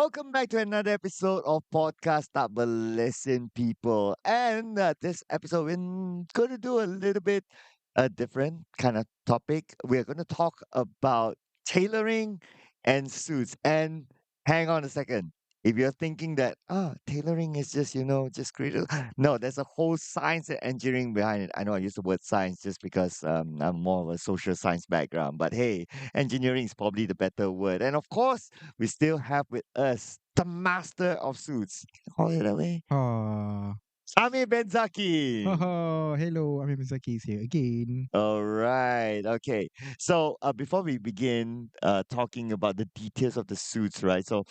Welcome back to another episode of Podcast Berlesen, people. And this episode, we're going to do a little bit a different kind of topic. We're going to talk about tailoring and suits. And hang on a second. If you're thinking that tailoring is just just creative, no, there's a whole science and engineering behind it. I know I use the word science just because I'm more of a social science background, but hey, engineering is probably the better word. And of course, we still have with us the master of suits. Call it that way. Oh, Amir Benzaki. oh, hello. Amir Benzaki is here again. All right. Okay. So before we begin talking about the details of the suits, right? So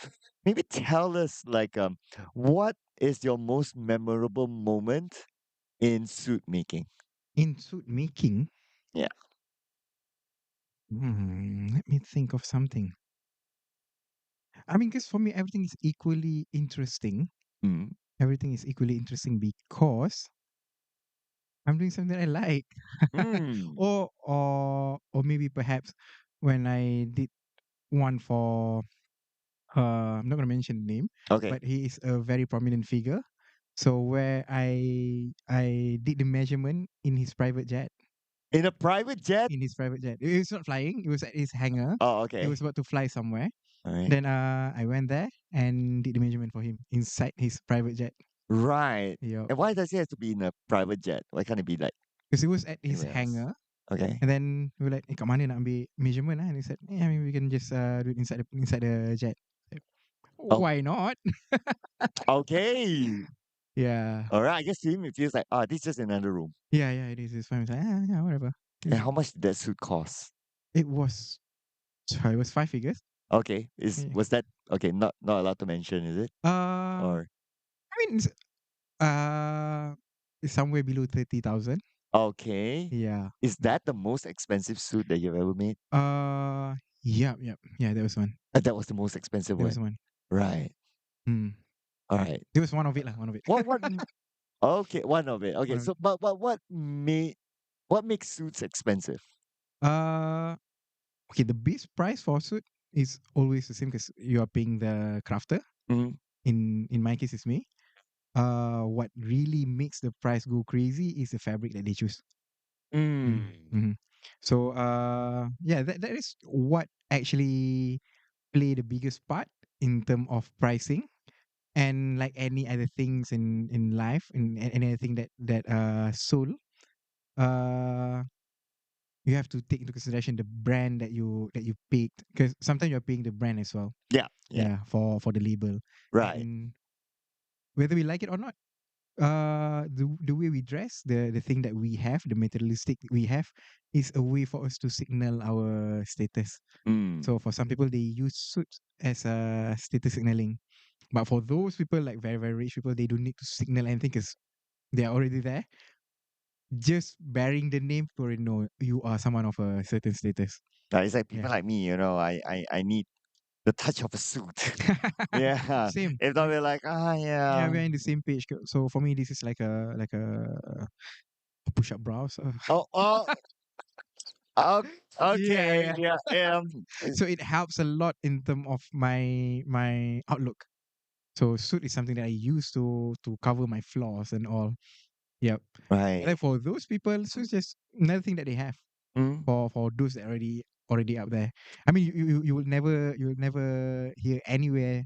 maybe tell us what is your most memorable moment in suit making? In suit making, Yeah. let me think of something. I mean, because for me, everything is equally interesting. Mm. Everything is equally interesting because I'm doing something I like. Mm. Or maybe perhaps when I did one for, I'm not going to mention the name, Okay. but he is a very prominent figure. So where I did the measurement in his private jet. In a private jet? In his private jet. It was not flying. It was at his hangar. Oh, He okay. was about to fly somewhere. All right. Then I went there and did the measurement for him inside his private jet. Right. Yeah, And why does it have to be in a private jet? Why can't it be like because it was at his anywhere else? hangar. Okay. And then we were like, kat mana nak ambil measurement? And he said, yeah, I mean, we can just do it inside the jet. Like, Oh, why not? okay. Yeah. All right. I guess to him, it feels like, this is just another room. Yeah, it is. It's fine. It's like, yeah, whatever. And It's, how much did that suit cost? it was, sorry, it was 5 figures. Okay. Yeah. Was that okay? Not allowed to mention, is it? Or I mean, uh, it's somewhere below 30,000. okay. Yeah. Is that the most expensive suit that you've ever made? Uh, yeah. There was one. That was the most expensive There was one. one. Right. Hmm. All right. There was one of it lah. One of it. Okay, one of it. Okay, One of it. so but what makes suits expensive? Uh, okay. The base price for a suit is always the same because you are paying the crafter. Mm. In my case, it's me. What really makes the price go crazy is the fabric that they choose. Mm. Mm-hmm. So, yeah, that is what actually play the biggest part in term of pricing. And like any other things in life, in any other thing that sold, uh you have to take into consideration the brand that you picked, because sometimes you're paying the brand as well. Yeah, yeah. Yeah, for the label. Right. And whether we like it or not, the way we dress, the thing that we have, the materialistic we have, is a way for us to signal our status. Mm. So for some people, they use suits as a status signaling. But for those people, like very, very rich people, they don't need to signal anything because they are already there. Just bearing the name, people already know you are someone of a certain status. It's like Yeah. people like me, I need the touch of a suit. Yeah. Same. If not, we're like, Yeah, yeah. we're in the same page. So for me, this is like a push-up bra. So Oh, oh, oh, yeah, okay. yeah. Yeah. So it helps a lot in term of my outlook. So suit is something that I use to cover my flaws and all. Yep. And Right. then for those people, so it's just another thing that they have Mm. for those that already out there. I mean, you will never hear anywhere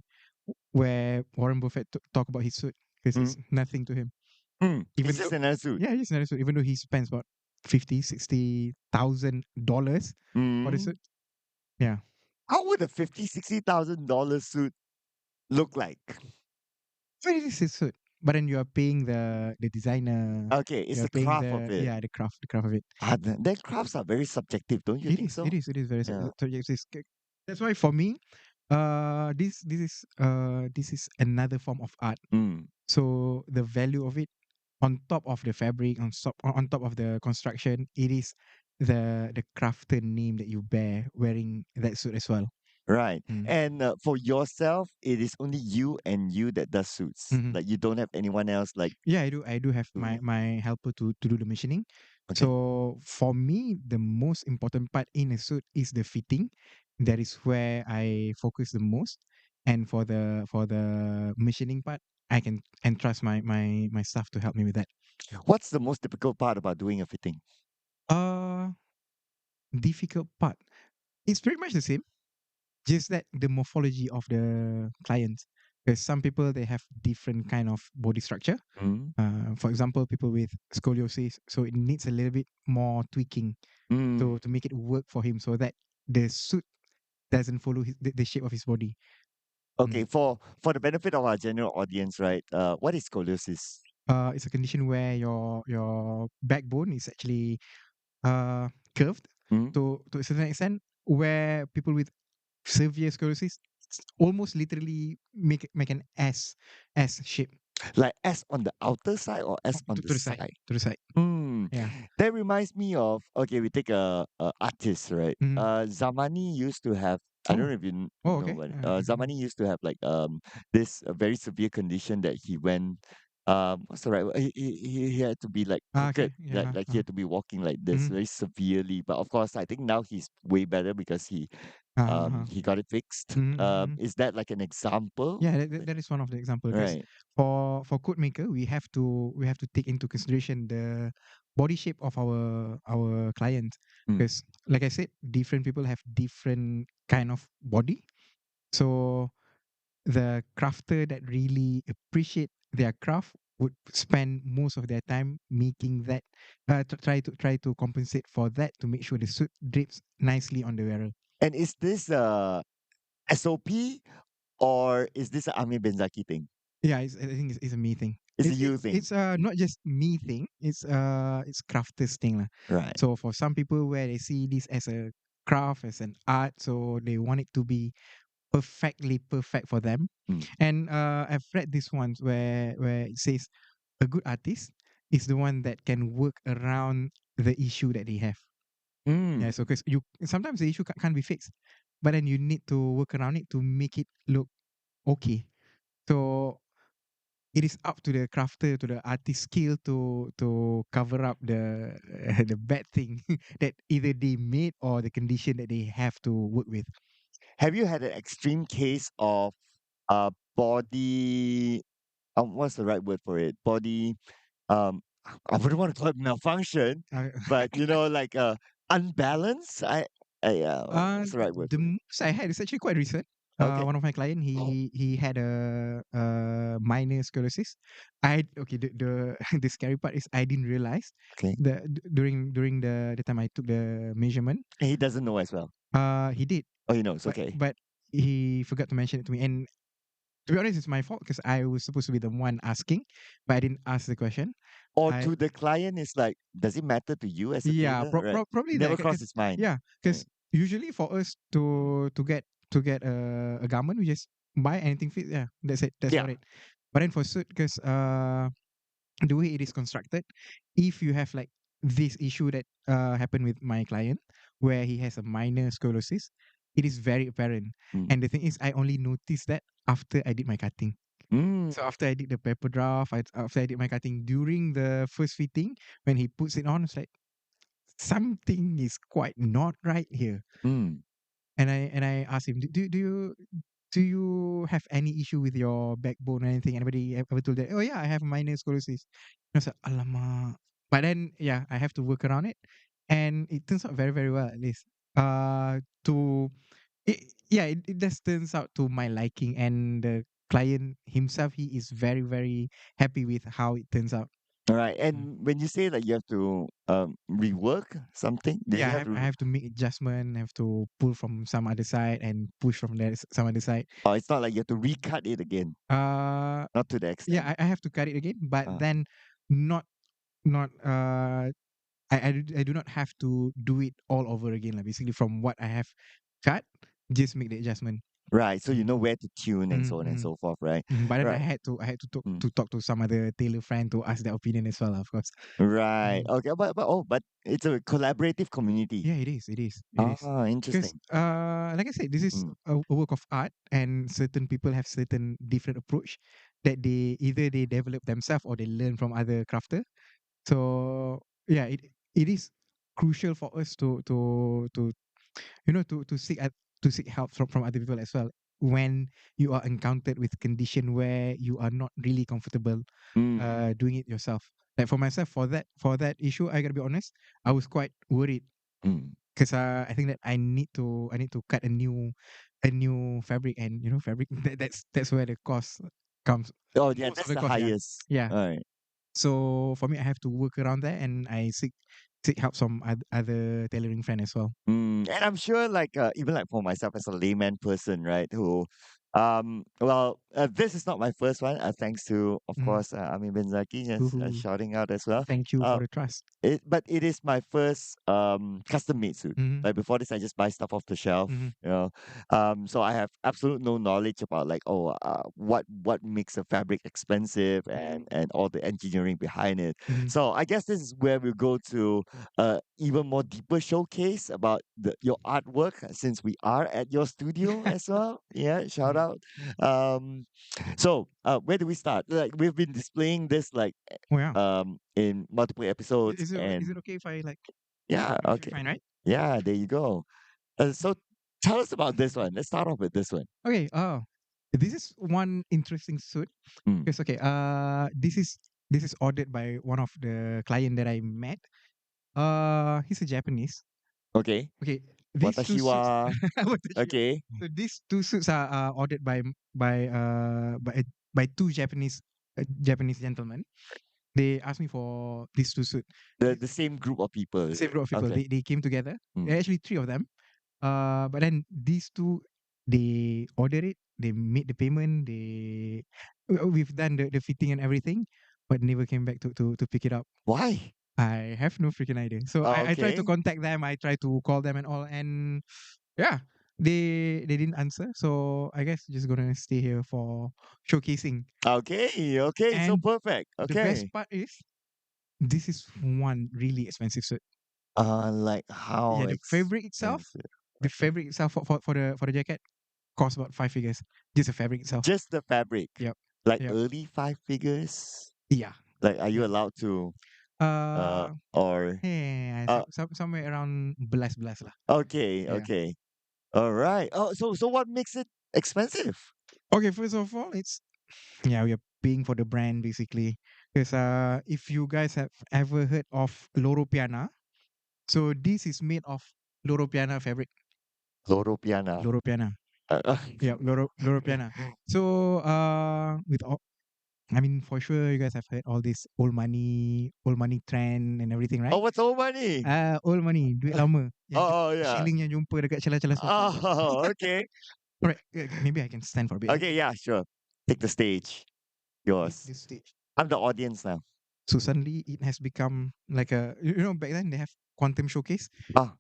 where Warren Buffett talk about his suit because Mm. it's nothing to him. Mm. It's Even just though, another suit. yeah, it's another suit. Even though he spends about 50, $60,000 for the Mm. suit. Yeah. How would a $50,000, $60,000 suit look like? So it is his suit. But then you are paying the designer. Okay, it's You are the paying craft of the it. yeah the craft of it. Their crafts are very subjective, don't you It think is. so? It is very Yeah. subjective. That's why for me, this is another form of art. Mm. So the value of it, on top of the fabric, on top of the construction, it is the crafter name that you bear wearing that suit as well. Right. Mm. And for yourself, it is only you and you that does suits. Hmm. Like you don't have anyone else like Yeah, I do have doing my it. my helper to do the machining. Okay. So for me, the most important part in a suit is the fitting. That is where I focus the most. and for the machining part, I can entrust my staff to help me with that. What's the most difficult part about doing a fitting? Uh, Difficult part. It's pretty much the same, just that the morphology of the clients. Because some people they have different kind of body structure. Mm. For example, people with scoliosis, so it needs a little bit more tweaking Mm. to make it work for him, so that the suit doesn't follow the shape of his body. Mm. Okay, for the benefit of our general audience, right? What is scoliosis? It's a condition where your backbone is actually curved Mm? to a certain extent, where people with severe scoliosis almost literally make an S shape Like S on the outer side or S on the to the side, side? to the side. Hmm. Yeah. That reminds me of, okay, we take a artist, right? Mhm. Zamani used to have, I don't Oh. know if you Oh, know, okay. but Mhm. Zamani used to have like this very severe condition that he went, what's the right word? He had to be like Okay. crooked, Yeah. like he had to be walking like this Mhm. very severely. But of course, I think now he's way better because Uh-huh. he got it fixed. Mhm, mhm, mhm. Is that like an example? Yeah, that is one of the example. Because Right. for code maker, we have to take into consideration the body shape of our client. Mm. Because like I said, different people have different kind of body. So the crafter that really appreciate their craft would spend most of their time making that, try to compensate for that, to make sure the suit drapes nicely on the wearer. And is this SOP or is this a Amir Benzaki thing? Yeah, I think it's a me thing. It's a It, it you thing, it's not just me thing. It's crafters thing lah. right? So for some people, where they see this as a craft, as an art, so they want it to be perfectly perfect for them. Mm. And I've read this once where it says a good artist is the one that can work around the issue that they have. Yeah, Mm. so because you sometimes the issue can't be fixed, but then you need to work around it to make it look okay. So it is up to the crafter, to the artist skill, to cover up the the bad thing that either they made or the condition that they have to work with. Have you had an extreme case of body? What's the right word for it? Body. Um, I wouldn't want to call it malfunction, Uh, but like unbalance. What's the right word the for it? most I had is actually quite recent. Okay. One of my client, he had a minor scoliosis. I okay the the scary part is I didn't realize Okay. during the time I took the measurement. And he doesn't know as well. He did, Oh, he knows. but Okay. he forgot to mention it to me. And to be honest, it's my fault because I was supposed to be the one asking, but I didn't ask the question. Or I to the client, it's like, does it matter to you as a Yeah, tailor? Right. probably Never that. crossed his mind. Yeah, Right. because usually for us to get a garment, we just buy anything fit. Yeah, that's it. That's Yeah. about it. But then for suit, because the way it is constructed, if you have like this issue that happened with my client, where he has a minor scoliosis, it is very apparent. Mm. And the thing is, I only noticed that after I did my cutting. Mm. So after I did the paper draft, after I did my cutting during the first fitting, when he puts it on, it's like something is quite not right here. Mm. And I asked him, do you have any issue with your backbone or anything? Anybody ever told that? Oh yeah, I have minor scoliosis. And I was like, alamak. But then yeah, I have to work around it, and it turns out very very well at least. To yeah, it just turns out to my liking, and the client himself, he is very very happy with how it turns out. All right. Mm. And when you say that you have to rework something, do Yeah, you have I to? have to make adjustment. I have to pull from some other side and push from there some other side. Oh, it's not like you have to recut it again. Uh, Not to the yeah, extent. I have to cut it again, but Uh, then not not I do not have to do it all over again. Like basically from what I have cut, just make the adjustment. right. So you Mm. know where to tune and so on and Mm-hmm. so forth, right? But then I Right. had to I had to talk Mm. to talk to some other tailor friend to ask their opinion as well, of course. Right. Mm. Okay. But it's a collaborative community. Yeah, it is. It is. It is. Ah, Because, interesting. like I said, this is Mm. a work of art, and certain people have certain different approach that they either they develop themselves or they learn from other crafter. So yeah, it is crucial for us to to seek help from other people as well. when you are encountered with condition where you are not really comfortable Mm, doing it yourself. Like for myself, for that issue, I gotta be honest, I was quite worried mm. because I think that I need to cut a new fabric, and fabric that's where the cost comes. Oh, yeah, Most of that's the the cost, yeah, highest. yeah. All right. So for me, I have to work around that, and I seek help from other tailoring friend as well. And I'm sure, like, even like for myself as a layman person, right? Who, well, this is not my first one. Thanks to, of Mm. course, Amir Benzaki, just Woohoo. shouting out as well. Thank you for Uh, the trust. but it is my first custom made suit. Mm-hmm. Like before this, I just buy stuff off the shelf, Mm-hmm. you know. So I have absolute no knowledge about like, what makes a fabric expensive and all the engineering behind it. Mm-hmm. So I guess this is where we go to even more deeper showcase about your artwork, since we are at your studio as well. Yeah, shout Mm. out. Um, so where do we start? Like we've been displaying this like Oh yeah. in multiple episodes, Is and it okay if I like? yeah, It should be okay, fine, right? yeah, there you go. So tell us about this one. Let's start off with this one. Okay. This is one interesting suit. Mm. Because okay. This is ordered by one of the client that I met. He's a Japanese. Okay, Okay. These two suits. Watashiwa. What the shit? Okay, So these two suits are ordered by two Japanese gentlemen. They asked me for these two suits. the same group of people, The is same it? group of people. Okay. They came together. Mm. Actually, three of them. But then these two, they ordered it. They made the payment. We've done the fitting and everything, but never came back to pick it up. Why? I have no freaking idea. So Oh, I tried to okay, contact them. I tried to call them and all, and yeah, they didn't answer. So I guess just gonna stay here for showcasing. okay, okay. So And perfect. the best Okay. part is this is one really expensive suit. Like how Yeah, expensive? the Okay. fabric itself for the jacket costs about 5 figures. Just the fabric itself. Just the fabric, Yep. like Yep. early five figures. Yeah. Like, are you Yep. allowed to? Uh, Or yeah, uh, somewhere around belas belas lah. okay, Yeah. okay. All right. Oh, so what makes it expensive? Okay, first of all, it's yeah, we are paying for the brand basically. Because if you guys have ever heard of Loro Piana, so this is made of Loro Piana fabric. Loro Piana. Loro Piana. Uh, Yeah, Loro Piana. So with all, I mean, for sure, you guys have heard all this old money trend and everything, oh, right? what's all money? Old money, duit lama. Yang Oh, yeah. shilling yang jumpa dekat celah-celah sofa. Oh, okay. Alright, maybe I can stand for a bit. Okay, yeah, sure. Take the stage. Take Yours. this stage. I'm the audience now. So suddenly it has become like back then they have quantum showcase Ah,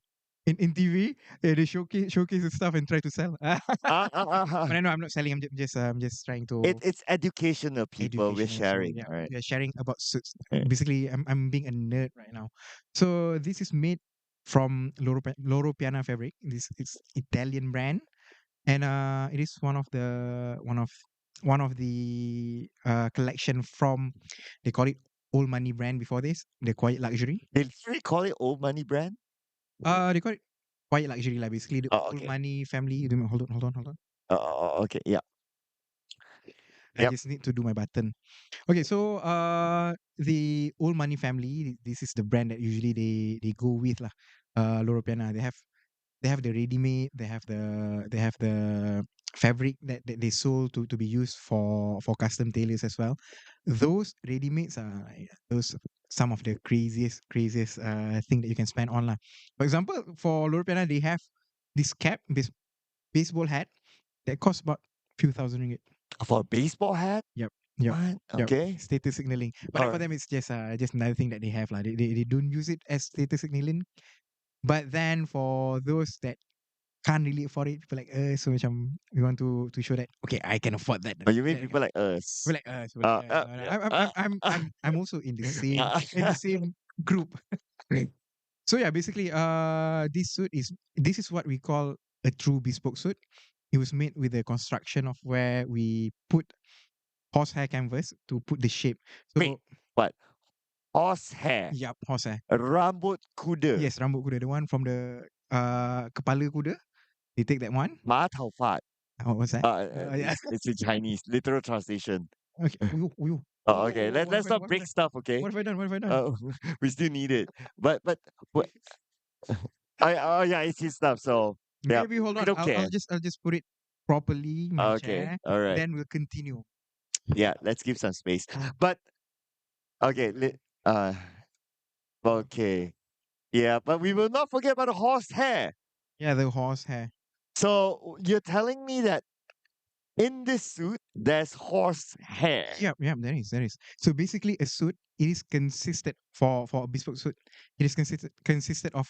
in TV. They showcase the stuff and try to sell. ah. But I know I'm not selling. I'm just trying to It's educational, people. We're educational. So sharing. yeah, All right. we are sharing about suits. Right. Basically, I'm being a nerd right now. So this is made from Loro Piana fabric. This it's Italian brand, and it is one of the collection from, they call it old money brand. Before this, they call it luxury. They literally call it old money brand. They call it quiet luxury, like basically the Oh, old okay. money family. Hold on. Okay. Yeah. I Yep. just need to do my button. Okay, so the old money family. This is the brand that usually they go with lah. Loro Piana. They have the ready made. They have the fabric that they sold to be used for custom tailors as well. Those ready mades are like those some of the craziest thing that you can spend on lah. For example, for Loro Piana, they have this baseball hat that costs about few thousand ringgit. For a baseball hat. Yep. Yep. What? Yep. Okay. Status signaling. But then All for right. them it's just another thing that they have. Like they don't use it as status signaling. But then for those that can't really afford it, people like so macam we want to show that okay, I can afford that. Oh, you mean people like us? People like no, no. Yeah. I'm also in the same group. So yeah, basically this is what we call a true bespoke suit. It was made with the construction of where we put horsehair canvas to put the shape. Wait, So what? Horsehair, yup, horsehair. rambut kuda, Yes, rambut kuda, the one from the kepala kuda. They take that one. 马头发. What was that? Yeah. It's in Chinese, literal translation. Okay. Uyu. Oh, okay. What have Let's I done? not What have I break done? stuff, okay? What have I done? What have I done? Uh, we still need it. But what oh yeah, it's his stuff, so yeah, Maybe hold we on. don't care. I'll just put it properly in my Okay, chair. all right. Then we'll continue. Yeah, let's give some space. But okay, uh okay. Yeah, but we will not forget about the horse hair. Yeah, the horsehair. So you're telling me that in this suit there's horse hair. Yeah, yeah, there is. So basically, a suit it is consisted for a bespoke suit. It is consisted of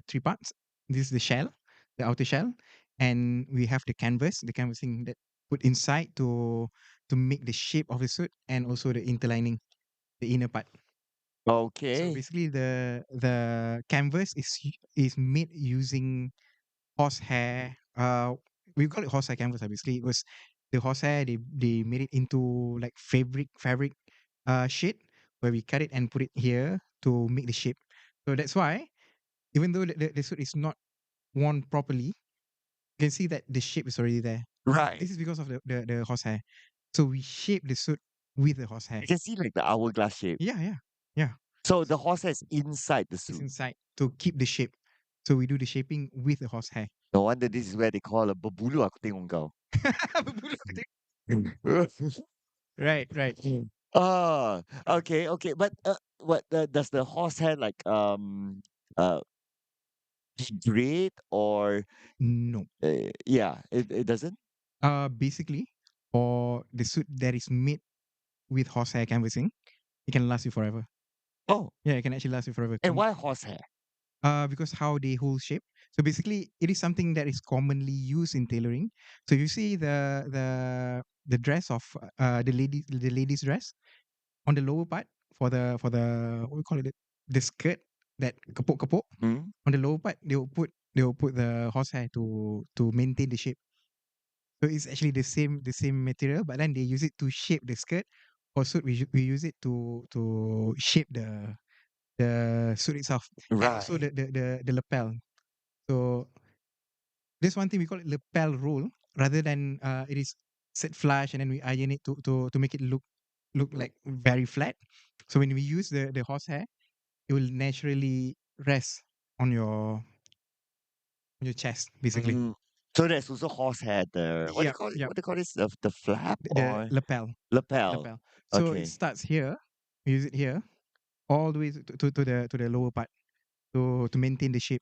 three parts. This is the shell, the outer shell, and we have the canvas, the canvassing that put inside to make the shape of the suit, and also the interlining, the inner part. So Okay. basically, the canvas is made using horsehair. We call it horsehair canvas. Basically, it was the horsehair. They made it into like fabric sheet where we cut it and put it here to make the shape. So that's why even though the suit is not worn properly, you can see that the shape is already there. Right. This is because of the horsehair. So we shape the suit with the horsehair. You can see like the hourglass shape. Yeah, yeah, yeah. So the horse hair is inside the It's suit. inside to keep the shape. So we do the shaping with the horsehair. No wonder this is where they call a berbulu aku tengok kau. Right, right. Ah, okay, okay. But what does the horse hair like uh degrade or No. yeah, it doesn't? Basically, for the suit that is made with horsehair canvassing, it can last you forever. Oh, Yeah, it can actually last you forever. and why horse hair? Because how they hold shape. So basically, it is something that is commonly used in tailoring. So you see the dress of the ladies dress on the lower part for the what we call it the skirt that kapok kapok Hmm? on the lower part they will put the horsehair to maintain the shape. So it's actually the same material, but then they use it to shape the skirt. For suit, we use it to shape the suit itself, and also Right. the lapel. So this one thing we call it lapel roll, rather than it is set flush and then we iron it to make it look like very flat. So when we use the horsehair, it will naturally rest on your chest, basically. Mm. So there's also horse hair. The what do you Yep, call it? yep. What do you call this? The flap The or lapel? lapel. So it Okay. starts here. We use it here all the way to the lower part to maintain the shape.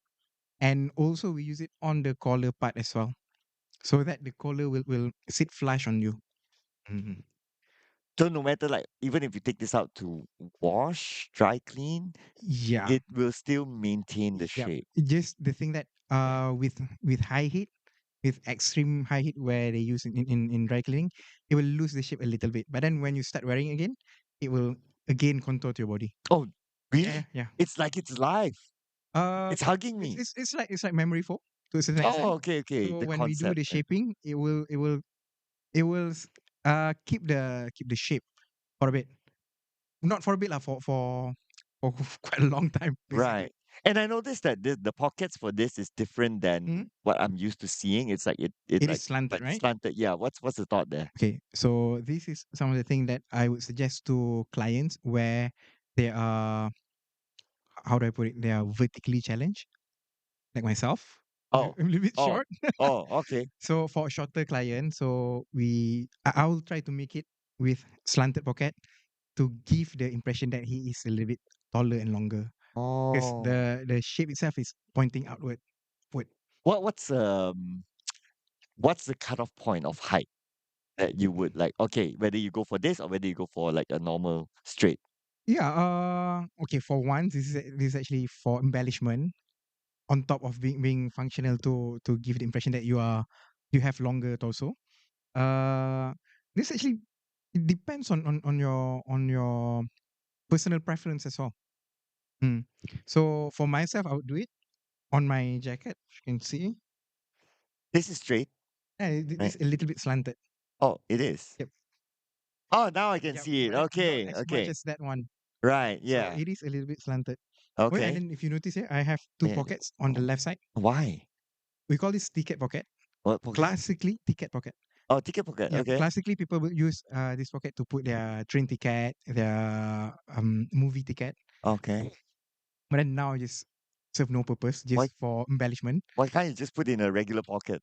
And also we use it on the collar part as well, so that the collar will sit flush on you. Mhm. So no matter like even if you take this out to wash, dry clean, Yeah. it will still maintain the Yep. shape. Just the thing that with high heat, with extreme high heat where they use in dry cleaning, it will lose the shape a little bit. But then when you start wearing again, it will again contour to your body. Oh, Yeah, really? yeah. It's like it's live. Uh, It's hugging it's me. it's it's like it's like memory foam to a certain Oh, extent. okay, okay. So The when we do concept. the shaping, it will keep the shape for a bit. Not for a bit lah, for quite a long time, basically. Right. And I noticed that the pockets for this is different than Mhm. what I'm used to seeing. It's like it It is slanted, like right? slanted. Yeah. What's the thought there? Okay, so this is some of the thing that I would suggest to clients where they are, how do I put it? They are vertically challenged, like myself. Oh, I'm a little bit oh, short. oh. Okay. So for a shorter client, so I will try to make it with slanted pocket to give the impression that he is a little bit taller and longer, because Oh. the shape itself is pointing outward. Wait. What what's the cutoff point of height that you would like? Okay, whether you go for this or whether you go for like a normal straight. Yeah, okay, for once, this is actually for embellishment on top of being functional to give the impression that you have longer torso. Uh, this actually it depends on your personal preference as well. Mm. So for myself, I would do it on my jacket. You can see, This is straight, this right? a little bit slanted. Oh, it is. Yep, Oh, now I can yep, see it. but then not Okay, as much okay. as that one. Right, So yeah. it is a little bit slanted. Well, and Okay. then if you notice here, I have two Yeah. pockets on the left side. Why? We call this ticket pocket. What pocket? Classically, ticket pocket. Oh, ticket pocket. Yeah, Okay. classically people will use this pocket to put their train ticket, their movie ticket. Okay. But then now it just serve no purpose, Why just for embellishment. why can't you just put in a regular pocket?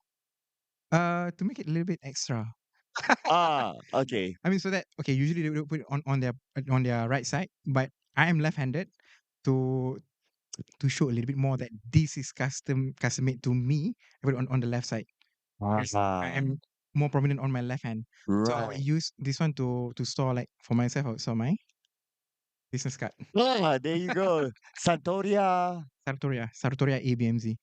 To make it a little bit extra. Ah, okay. I mean, so that okay, usually they will put it on their right side, but I am left-handed to to show a little bit more that this is custom made to me. I put it on the left side. Because I Ah, am more prominent on my left hand. So I would right. use this one to store like for myself. I would store my business card. Ah, there you go. Santoria. Sartoria ABMZ.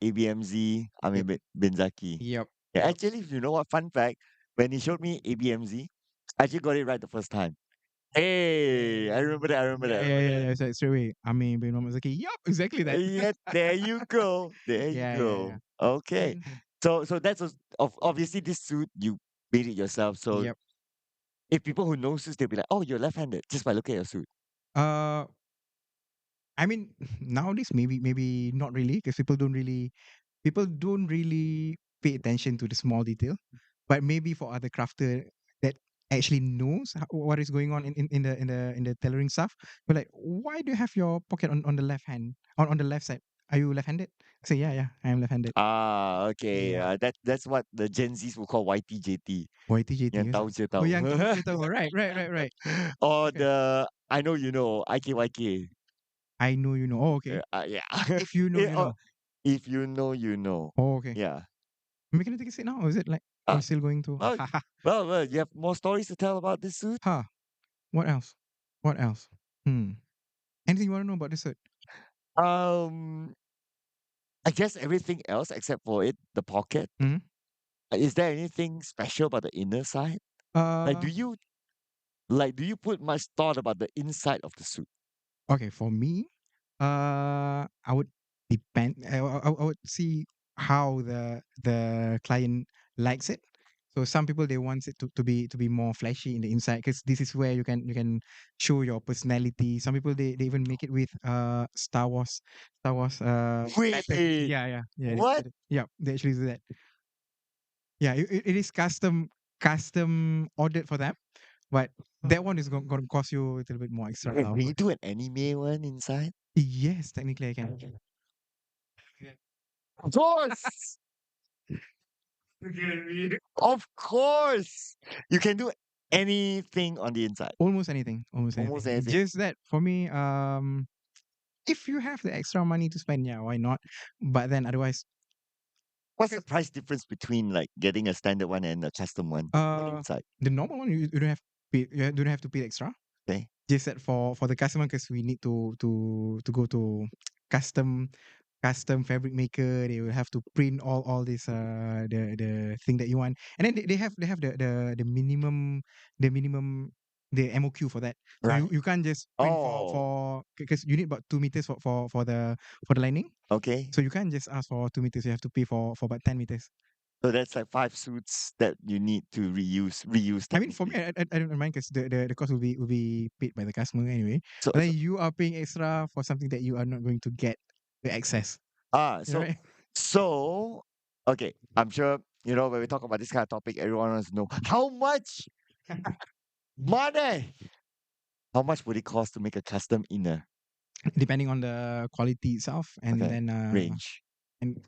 ABMZ, Amir Yep. Benzaki. Yep. Yeah, actually, you know what? Fun fact: when he showed me ABMZ, I actually got it right the first time. Hey, I remember that. I remember that. I remember that. Yeah. So straight away. I mean, bin Muhammad Zaki. Yup, exactly that. Yeah, there you go. There you Yeah. go. I Okay. mean, So that's obviously this suit you made it yourself. So yep. if people who know suits, they'll be like, "Oh, you're left-handed," just by looking at your suit. Uh, I mean, nowadays maybe not really because people don't really pay attention to the small detail. But maybe for other crafter that actually knows what is going on in the tailoring stuff, but like, why do you have your pocket on the left hand on the left side? Are you left-handed? I say yeah, I am left-handed. Ah, okay. Yeah. That's what the Gen Zs will call YTJT. YTJT. Yang tahu je Oh, tahu. yang tahu je tahu. Right. Or Okay. the I know you know IKYK. I know you know. Oh, okay. Yeah. If you know, Eh, you or know. if you know, you know. Oh, okay. Yeah. Are we gonna take a seat now, or is it like we're Ah, still going to? well, well, you have more stories to tell about this suit. Huh. What else? What else? Hmm. Anything you want to know about this suit? Um, I guess everything else except for the pocket. Hmm. Is there anything special about the inner side? Like, Uh, do you put much thought about the inside of the suit? okay. For me, I would depend. I would see how the client likes it. So some people they want it to be more flashy in the inside because this is where you can show your personality. Some people they even make it with Star Wars pattern. Wait, Yeah. what? Yeah, they actually do that. Yeah, it is custom ordered for them, but that one is going to cost you a little bit more extra. Can you do an anime one inside? Yes, technically I can. Of course. Of course. You can do anything on the inside. Almost anything, almost Almost anything. anything. Just that for me, if you have the extra money to spend, yeah, why not? But then otherwise, What's the price difference between like getting a standard one and a custom one on the uh, inside? the normal one you don't have you don't have to pay extra. Okay. Just that for the customer, because we need to go to custom custom fabric maker. They will have to print all this the thing that you want, and then they have the minimum the minimum the MOQ for that. So Right. you can't just print Oh, for because you need about 2 meters for the lining. okay. So you can't just ask for 2 meters. You have to pay for about 10 meters. So that's like five suits that you need to reuse I mean, for me, technically. I don't mind because the cost will be paid by the customer anyway. So, But so then you are paying extra for something that you are not going to get the access. ah, You know, so right? so okay. I'm sure when we talk about this kind of topic, everyone wants to know how much money. How much would it cost to make a custom inner? Depending on the quality itself, and Okay, then range. and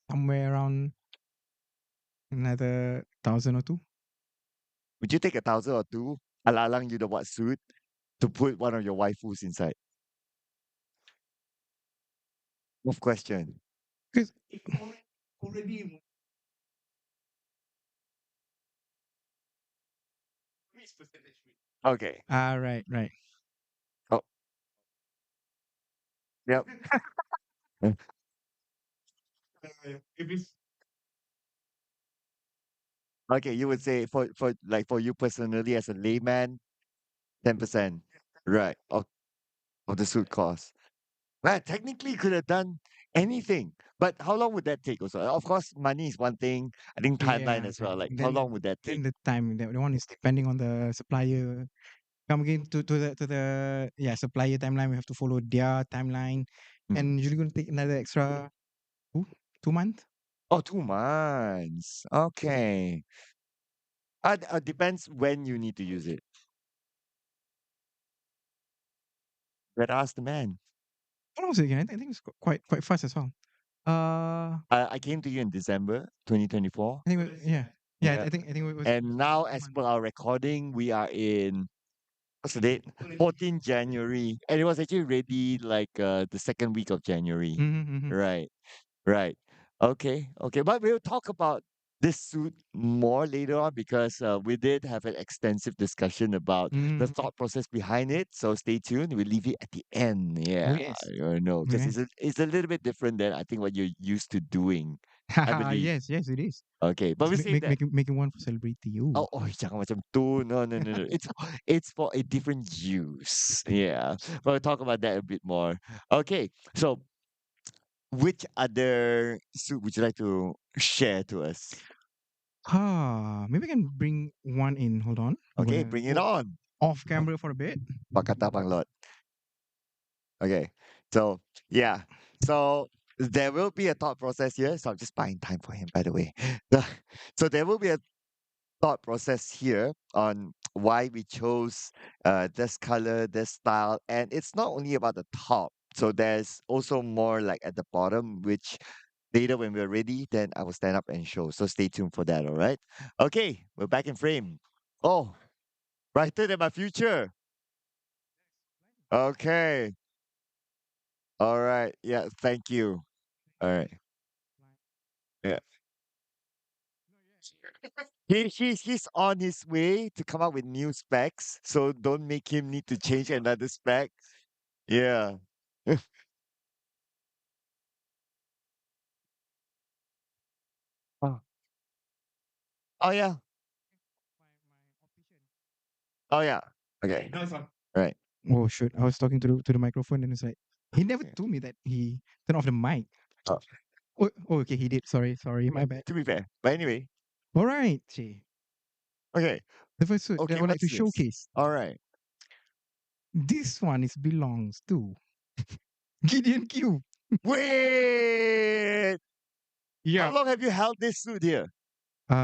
somewhere around another 1,000 or 2. Would you take 1,000 or 2? Alalang you the what suit to put one of your waifus inside? Of question. Because already Okay. right. Oh, yep. If it's Okay, you would say for you personally as a layman, 10%. Right. Of the suit cost. Well, technically you could have done anything. But how long would that take also? Of course, money is one thing. I think timeline yeah, as well. Like how then long would that then take? the time the one is depending on the supplier. Come again to the supplier timeline. We have to follow their timeline, Mm. and usually going to take another extra two 2 months. Oh, 2 months. Okay. Depends when you need to use it. But ask the man. When was it again? I think it's quite fast as well. I came to you in December 2024. I think yeah, yeah. Yeah. I think it was And now, a as month. per our recording, we are in, what's the date? 14 January. And it was actually ready like the second week of January. Mm-hmm, mm-hmm, Right. Right. Okay. Okay. But we'll talk about this suit more later on because we did have an extensive discussion about the mm-hmm. thought process behind it. So stay tuned. We'll leave it at the end. Oh Yeah. yes, I know. oh Because yes. it's a little bit different than I think what you're used to doing. I Haha, believe. yes, yes, it is. Okay. But It's we save that. making one for celebrity you. Oh, jangan macam tu. No, no, no, no. It's for a different use. Yeah. But we'll talk about that a bit more. Okay. So which other suit would you like to share to us? Maybe I can bring one in. Hold on. I'm Okay, gonna bring it go on. off camera for a bit. Pakata Banglot. Okay. So yeah. So there will be a thought process here. So I'm just buying time for him, by the way. So, so there will be a thought process here on why we chose this color, this style, and it's not only about the top. So there's also more like at the bottom, which later when we're ready, then I will stand up and show. So stay tuned for that. All right. Okay, we're back in frame. Oh, brighter than my future. Okay. All right. Yeah. Thank you. All right. Yeah. He's on his way to come up with new specs. So don't make him need to change another spec. Yeah. Oh, oh yeah. Oh yeah. Okay. Right. Oh shoot! I was talking to the microphone, and it's like he never Yeah. told me that he turned off the mic. Oh, Oh, okay, he did. Sorry, my bad. to be fair. But anyway. All right, Jay. Okay. The first suit that I Okay. would like to What's this? showcase. All right. This one is belongs to Gideon Q. Wait. How Yeah. long have you held this suit here?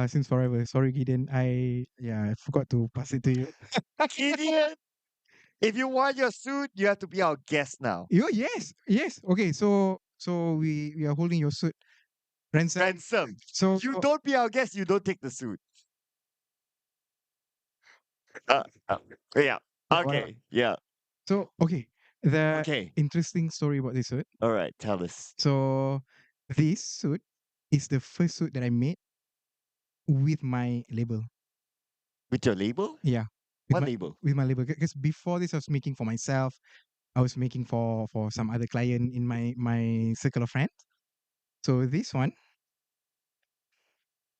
Since forever. Sorry, Gideon. I forgot to pass it to you. Idiot. If you want your suit, you have to be our guest now. Oh yes, yes. Okay, so we are holding your suit ransom. Ransom. So You don't be our guest, you don't take the suit. Uh, uh, yeah. whatever. Okay. Yeah. So okay, the Okay. interesting story about this suit. All right. Tell us. So this suit is the first suit that I made with my label. With your label? Yeah, What label? with my label. Because before this, I was making for myself. I was making for some other client in my circle of friends. So this one,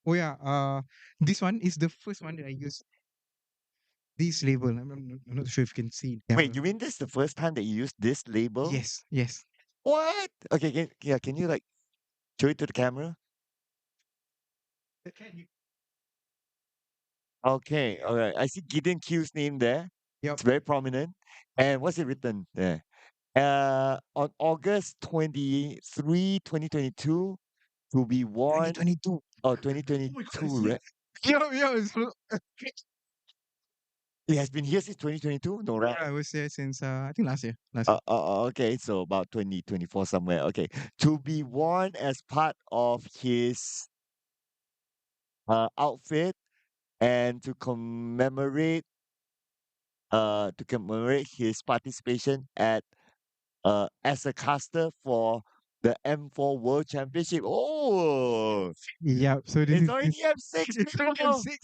oh yeah, this one is the first one that I used this label. I'm not sure if you can see the Wait, camera. you mean this is the first time that you use this label? Yes, yes. What? Okay. Yeah. Can you like show it to the camera? Can you? Okay. All right. I see Gideon Q's name there. Yep. It's very prominent. And what's it written there? On August 23, 2022, to be worn. 2022. Oh, Oh my god, 2022, it's here. right? Yo, It has been here since 2022? No, right? yeah, I was there since I think last year. Last year. Okay, so about 2024 somewhere. Okay. To be worn as part of his outfit and to commemorate his participation at as a caster for the M4 World Championship. Oh, Yeah. So this it's is already M6, it's already people. M6.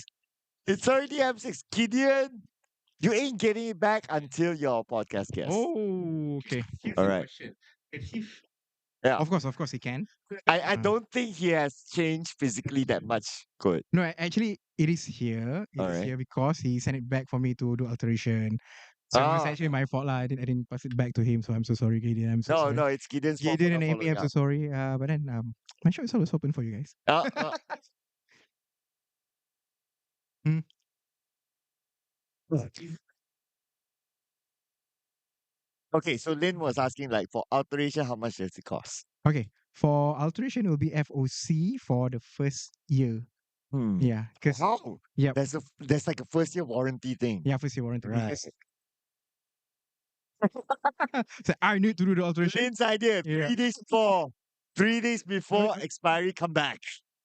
It's already M6. Gideon, you ain't getting it back until your podcast guest. Oh, okay. All right. Yeah. Of course, he can. I don't think he has changed physically that much. Good. No, actually, it is here. It All is right. here because he sent it back for me to do alteration. So it was Ah, actually my fault lah. I didn't pass it back to him. So I'm so sorry, Gideon. I'm so no, sorry. no, it's Gideon's fault for Gideon not and Amy, following I'm so up. sorry. But then my show is always open for you guys. Uh, uh, Mm, okay, so Lynn was asking like for alteration, how much does it cost? okay. For alteration, it will be FOC for the first year. Hmm. Yeah, because Wow. yep, There's like a first year warranty thing. yeah, first year warranty. Right. Because so I need to do the alteration. Lynn's idea, Yeah. 3 days before. 3 days before Okay. expiry, come back.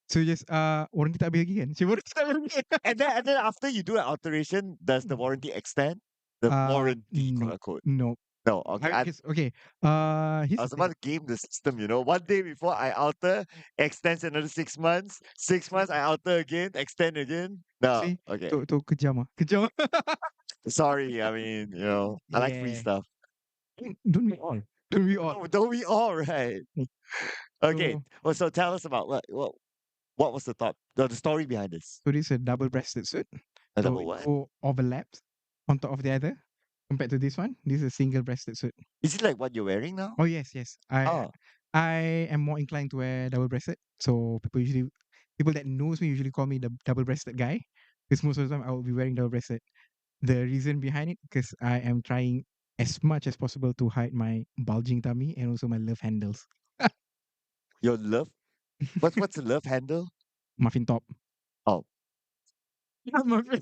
So just warranty tak habis lagi kan? So warranty tak habis lagi. And then after you do an alteration, does the warranty extend? The warranty, quote No, unquote. no. No, okay. I guess okay. I Here's the was about thing. to game the system, you know. One day before I alter, extends another 6 months. 6 months, I alter again, extend again. No, See, okay. tu kejam ah, kejam. Sorry, I mean, I like free Yeah. stuff. Don't we all? Don't we all? Oh, don't we all, right? Okay. So Well, so tell us about what was the thought, the story behind this? so this is a double-breasted suit. A So double it what? overlaps on top of the other. Compared to this one, this is a single-breasted suit. Is it like what you're wearing now? Oh yes, yes. I Oh, I am more inclined to wear double-breasted. So people that knows me usually call me the double-breasted guy. Because most of the time I will be wearing double-breasted. The reason behind it, because I am trying as much as possible to hide my bulging tummy and also my love handles. your love? What's the love handle? Muffin top. Oh, Yeah, muffin.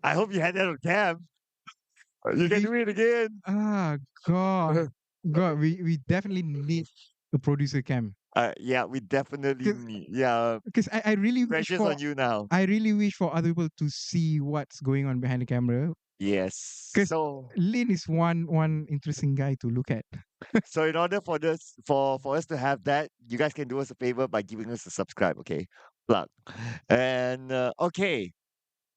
I hope you had that on cam. You can We do it again. ah God, God, we definitely need a producer cam. Yeah, we definitely need. Yeah, Because I really wish pressure's for on you now. other people to see what's going on behind the camera. Yes. Because So, Lin is one interesting guy to look at. so in order for this, for us to have that, you guys can do us a favor by giving us a subscribe. Okay, plug. And okay,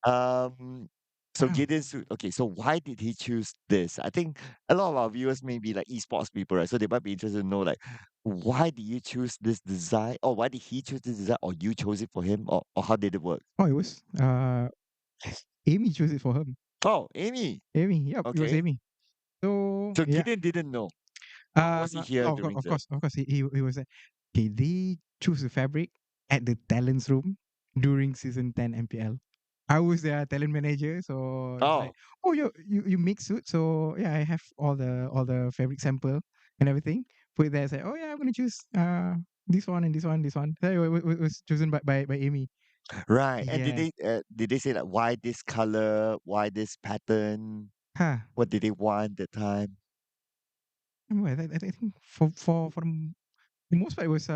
Um, so Ah, Gideon suit. Okay, so why did he choose this? I think a lot of our viewers may be like esports people, right? So they might be interested to know like why did you choose this design? Or why did he choose this design? Or you chose it for him? Or how did it work? oh, it was Amy chose it for him. Oh, Amy. Amy, yep, it was Okay. Amy. So So yeah, Gideon didn't know. Or was he here oh, during the of course, he was. Okay, they choose the fabric at the talents room during season 10 MPL. I was their talent manager, so it's like, Oh, oh, you make suit, so yeah, I have all the fabric sample and everything. Put it there, say, oh yeah, I'm gonna choose this one and this one, this one. So it was chosen by Amy. right. And Yeah, did they say like why this color? Why this pattern? huh. What did they want at the time? Well, I think for the most part, it was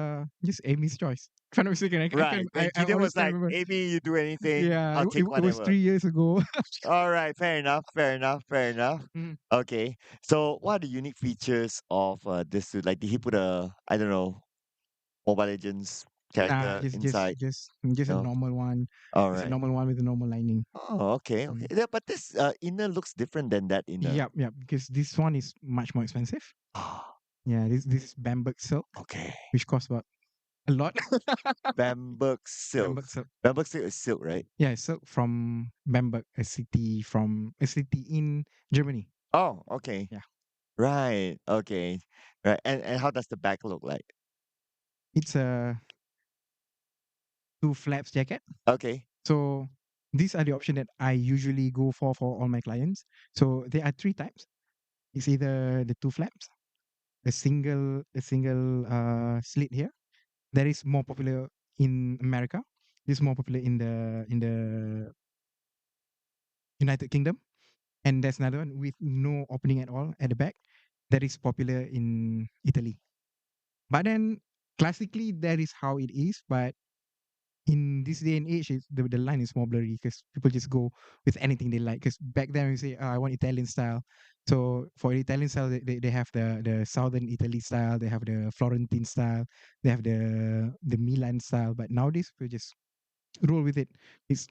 just Amy's choice. If I'm not mistaken, Right. Then I Gideon was honestly can't like, remember. Amy, you do anything, Yeah, I'll take it was whatever. 3 years ago. All right, fair enough, fair enough, fair enough. Mm. Okay, so what are the unique features of this suit? Like, did he put a, I don't know, Mobile Legends Nah, character inside? just a No. normal one. All Just a right. normal one with a normal lining. Oh, okay, okay. Mm. Yeah, but this inner looks different than that inner. Yep, yep. Because this one is much more expensive. Ah, Yeah, this is Bamberg silk, okay. which costs about a lot. Bamberg silk. Bamberg silk. Bamberg silk is silk, right? Yeah, silk from Bamberg, a city in Germany. Oh, okay. Yeah, Right. Okay. Right. And how does the back look like? it's a two flaps jacket. Okay. So these are the option that I usually go for all my clients. So there are three types. It's either the two flaps, a single slit here. That is more popular in America. This is more popular in the United Kingdom. And there's another one with no opening at all at the back. That is popular in Italy. But then classically that is how it is. But in this day and age, the line is more blurry because people just go with anything they like. Because back then, we say, oh, I want Italian style. So for Italian style, they have the southern Italy style, they have the Florentine style, they have the Milan style. But nowadays, we just roll with it. It's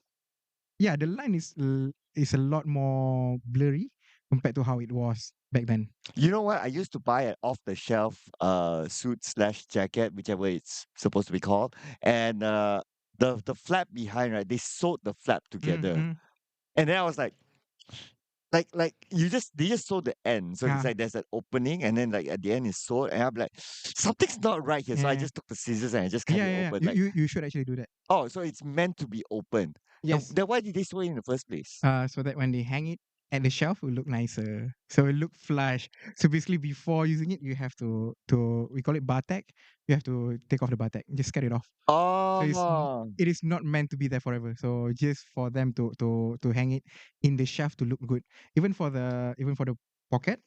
yeah, the line is a lot more blurry compared to how it was back then. You know what? I used to buy an off the shelf suit slash jacket, whichever it's supposed to be called. And the flap behind, right? They sewed the flap together. Mm-hmm. And then I was like they just sew the end. So it's Yeah, like there's an opening and then like at the end is sewed. And I'm like, something's not right here. So I yeah, just took the scissors and I just cut yeah, it yeah, yeah. open. Like, You should actually do that. oh, so it's meant to be opened. Yes. Then why did they sew it in the first place? So that when they hang it at the shelf will look nicer. So it look flush. So basically, before using it, you have to we call it batek. You have to take off the batek, just cut it off. So Oh, it is not meant to be there forever. So just for them to hang it in the shelf to look good. Even for the pocket,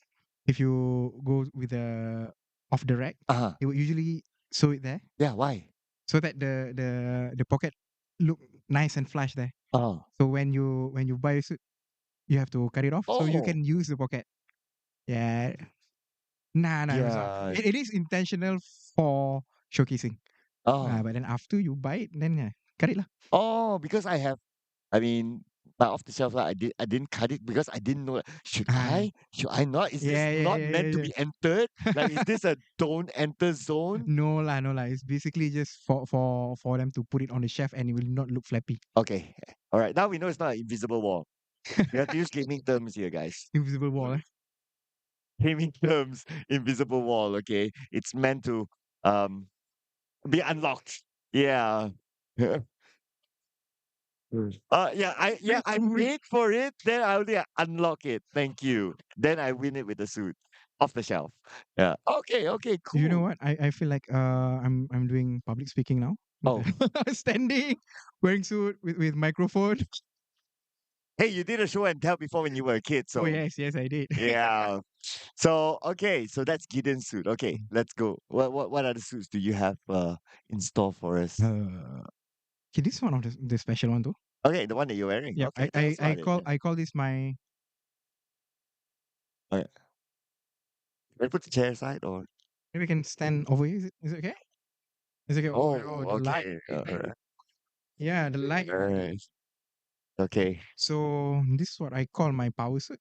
if you go with the off the rack, uh-huh. they would usually sew it there Yeah, why? so that the pocket look nice and flush there. Oh, So when you buy a suit, you have to cut it off so you oh, can use the pocket. Yeah. Nah, nah, it's not. yeah. It is intentional for showcasing. Oh, But then after you buy it, then yeah, cut it lah. oh, because I mean, my off the shelf, like, I didn't cut it because I didn't know. Should Ah, I? Should I not? Is this yeah, yeah, not yeah, meant yeah, to yeah. be entered? Like, is this a don't enter zone? No lah, no lah. It's basically just for them to put it on the shelf and it will not look flappy. Okay, all right. Now we know it's not an invisible wall. We have to use gaming terms here, guys. Invisible wall. Eh? Gaming terms, invisible wall. Okay, it's meant to um be unlocked. Yeah. I paid for it. Then I only unlock it. Thank you. Then I win it with the suit off the shelf. Yeah. Okay. Okay. You know Cool. what? I feel like I'm doing public speaking now. Oh, Standing, wearing suit with microphone. hey, you did a show and tell before when you were a kid. Oh So yes, yes I did. yeah. So okay. So that's Gideon's suit. Okay, let's go. What other suits do you have in store for us? Okay, this is one of the special one too. Okay, the one that you're wearing. Yep. Okay, tell us about it. Yeah. I call this my Okay. Can I put the chair aside or? maybe I can stand over here. Is it okay? Is it okay? Oh, Oh, oh the light. okay. All right. Yeah, the light. All right. Okay. So this is what I call my power suit.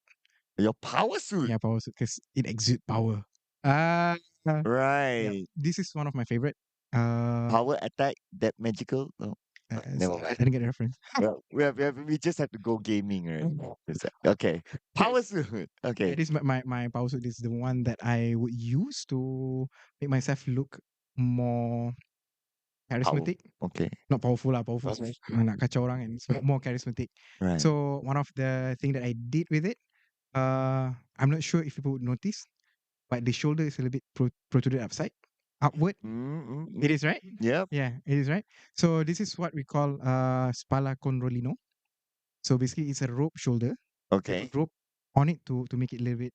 Your power suit. Yeah, power suit because it exudes power. Uh, yeah, Right. this is one of my favorite. Uh, Power attack, that magical. No, never I mind. didn't get the reference. Well, we just have to go gaming, right? Okay. Yeah, Power suit. yeah, Okay. this is my power suit. This is the one that I would use to make myself look more Power. charismatic. Okay. Not powerful lah, powerful Okay. nak kacau orang and it's more charismatic. Right. So one of the thing that I did with it, I'm not sure if people would notice, but the shoulder is a little bit protruded upward. It is right. Yep. Yeah, it is right. So this is what we call spalla con rollino. So basically, it's a rope shoulder. They Okay. put rope on it to make it a little bit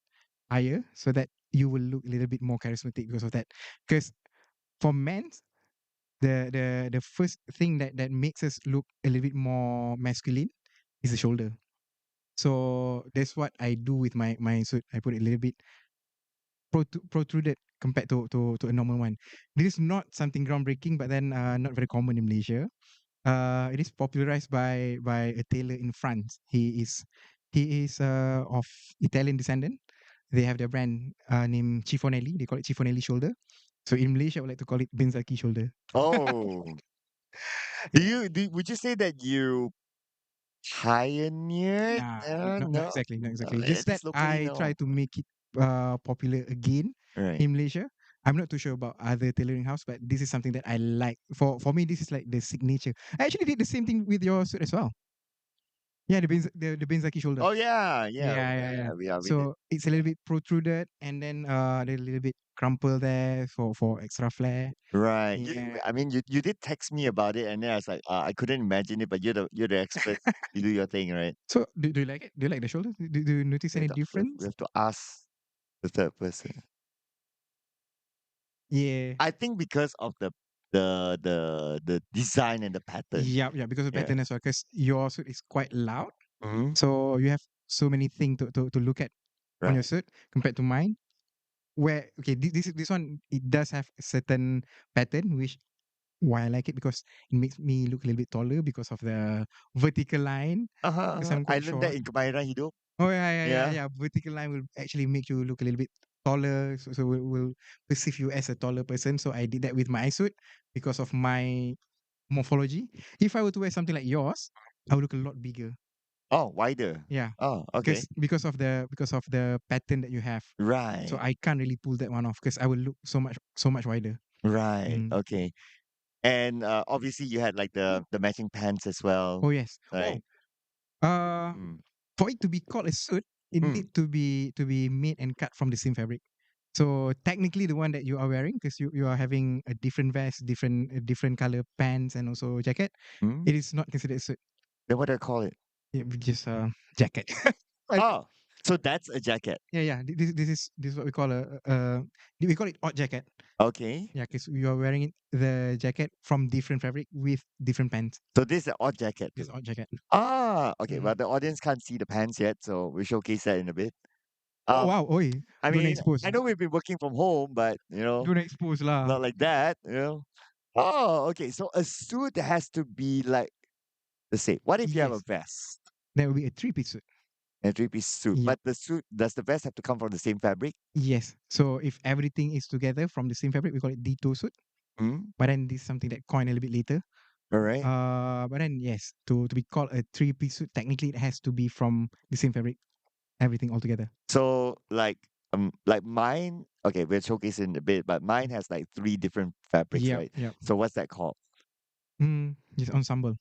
higher, so that you will look a little bit more charismatic because of that. Because for men, the first thing that makes us look a little bit more masculine is the shoulder. So that's what I do with my suit. I put it a little bit protruded compared to a normal one. This is not something groundbreaking, but then not very common in Malaysia. It is popularized by a tailor in France. He is of Italian descendant. They have their brand named Cifonelli. They call it Cifonelli shoulder. So in Malaysia, I would like to call it Benzaki shoulder. Oh. Would you say that you pioneered? Nah, not No. exactly, not exactly. Just It that is locally I try known. to make it popular again Right. in Malaysia. I'm not too sure about other tailoring house, but this is something that I like. For me, this is like the signature. I actually did the same thing with your suit as well. Yeah, the Benzaki shoulder. Oh yeah, yeah, Yeah, yeah, yeah. yeah. We did. So it's a little bit protruded, and then a little bit crumpled there for extra flair. Right. Yeah. I mean, you did text me about it, and then I was like, I couldn't imagine it, but you're the expert. You do your thing, right? So do you like it? Do you like the shoulder? Do you notice any We difference? have to ask the third person. Yeah. I think because of the design and the pattern. Yeah, yeah, because of Yeah. pattern as well. Because your suit is quite loud, Hmm. so you have so many things to look at on your Right. suit compared to mine. Where okay, this one it does have a certain pattern which why I like it because it makes me look a little bit taller because of the vertical line. Because I'm I quite learned that short. in Kemahiran Hidup. Oh yeah, yeah, yeah, Yeah. yeah. Vertical line will actually make you look a little bit taller, so will perceive you as a taller person. So I did that with my suit because of my morphology. If I were to wear something like yours, I would look a lot bigger. Oh, wider. Yeah, Oh, okay. because of the pattern that you have. So Right. I can't really pull that one off because I will look so much wider. Right. Mm. Okay. And obviously you had like the matching pants as well, Oh yes. Oh, right? uh, Mm. for it to be called a suit. it Mm, need to be made and cut from the same fabric. So technically, the one that you are wearing, because you are having a different vest, different color pants, and also jacket, mm. it is not considered a suit. Then what do I call it? Just a jacket. I Oh, so that's a jacket. Yeah, yeah. This is what we call we call it odd jacket. Okay. Yeah, because you are wearing the jacket from different fabric with different pants. So this is an odd jacket This too. odd jacket. Ah, okay. Mhm. Well, the audience can't see the pants yet, so we showcase that in a bit. Oh Um, wow, oi, I don't mean, expose, I know we've been working from home, but don't expose lah. not like that. Oh, okay. So a suit has to be like, let's say, what if you have a Yes, vest that will be a three-piece suit. and a three-piece suit, Yep. but the suit does the vest have to come from the same fabric? Yes. So if everything is together from the same fabric, we call it ditto suit. Hmm. But then this is something that coined a little bit later. All right. But then yes, to be called a three-piece suit, technically it has to be from the same fabric, everything all together. So like mine. Okay, we'll showcase in a bit, but mine has like three different fabrics, Yep, right? yep. So what's that called? Yes, ensemble.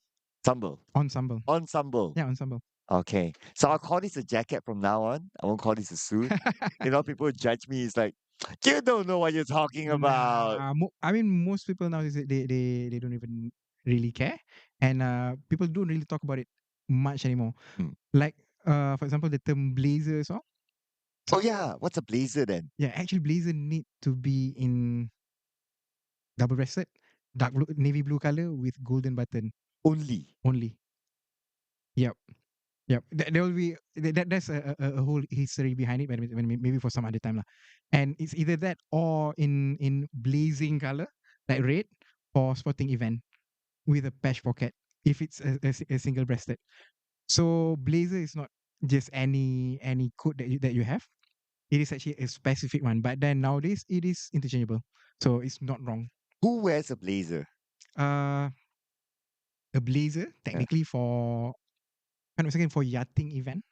Ensemble. Ensemble. Ensemble. Yeah, ensemble. Okay. So I'll call this a jacket from now on. I won't call this a suit. People judge me. It's like, you don't know what you're talking about. Nah, I mean, most people now they don't even really care, and people don't really talk about it much anymore. Hmm. Like for example, the term blazer as well. Oh So yeah, what's a blazer then? yeah, actually, blazer need to be in double breasted, dark blue, navy blue color with golden button Only. only. Yep. Yep, there will be that's a whole history behind it, but maybe for some other time lah. And it's either that or in blazing color, like red, for sporting event with a patch pocket. If it's a single breasted, so blazer is not just any coat that you have. It is actually a specific one. But then nowadays it is interchangeable, so it's not wrong. Who wears a blazer? Uh, a blazer Yeah. technically for kind of second for yachting event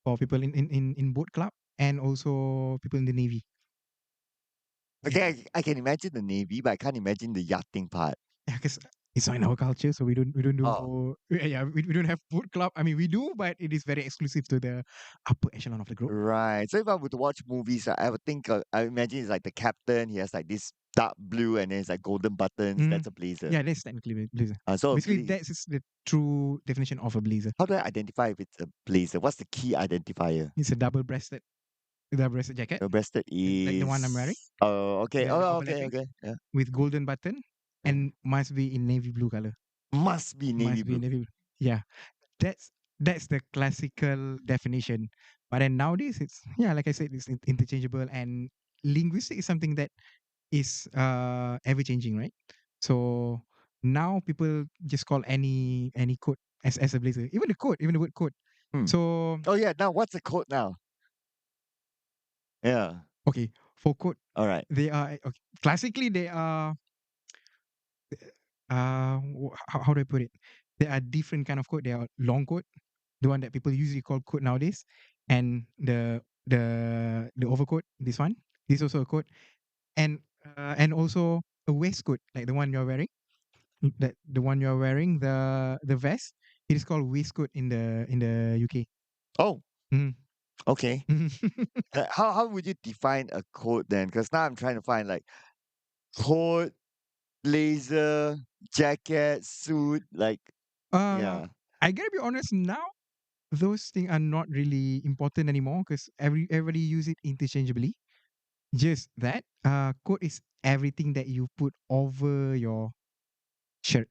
for people in boat club and also people in the navy. Yeah, Okay, I can imagine the navy, but I can't imagine the yachting part. yeah, because it's not in our culture, so we don't Oh, do yeah we don't have boat club. I mean we do, but it is very exclusive to the upper echelon of the group. right. So if I were to watch movies, I would think, I imagine it's like the captain. He has like this dark blue, and then it's like golden buttons. Mm. That's a blazer. Yeah, that's technically a blazer. So Basically, that's is the true definition of a blazer. how do I identify if it's a blazer? What's the key identifier? It's a double breasted jacket, The breasted like the one I'm wearing, is. Oh, okay. the Oh, okay, overlapping okay. Yeah. with golden button, Yeah. and must be in navy blue color. Must be navy Must be blue. navy blue. Yeah, that's that's the classical definition. But then nowadays it's yeah, like I said, it's interchangeable, and linguistic is something that is ever changing, right? So now people just call any code as a blazer, even the code, even the word code. Hmm. So Oh yeah. Now what's a coat now? Yeah. okay, for code All right. they are okay, classically they are how do I put it? There are different kind of code. There are long code, the one that people usually call code nowadays, and the overcoat. This is also a coat, and also a waistcoat like the one you're wearing. That the one you're wearing, the vest. It is called waistcoat in the UK. Oh, Mhm. okay. Mhm. How would you define a coat then? Because now I'm trying to find like coat, blazer, jacket, suit. Like, uh, yeah. I gotta be honest now. Those things are not really important anymore because everybody use it interchangeably. Just that coat is everything that you put over your shirt.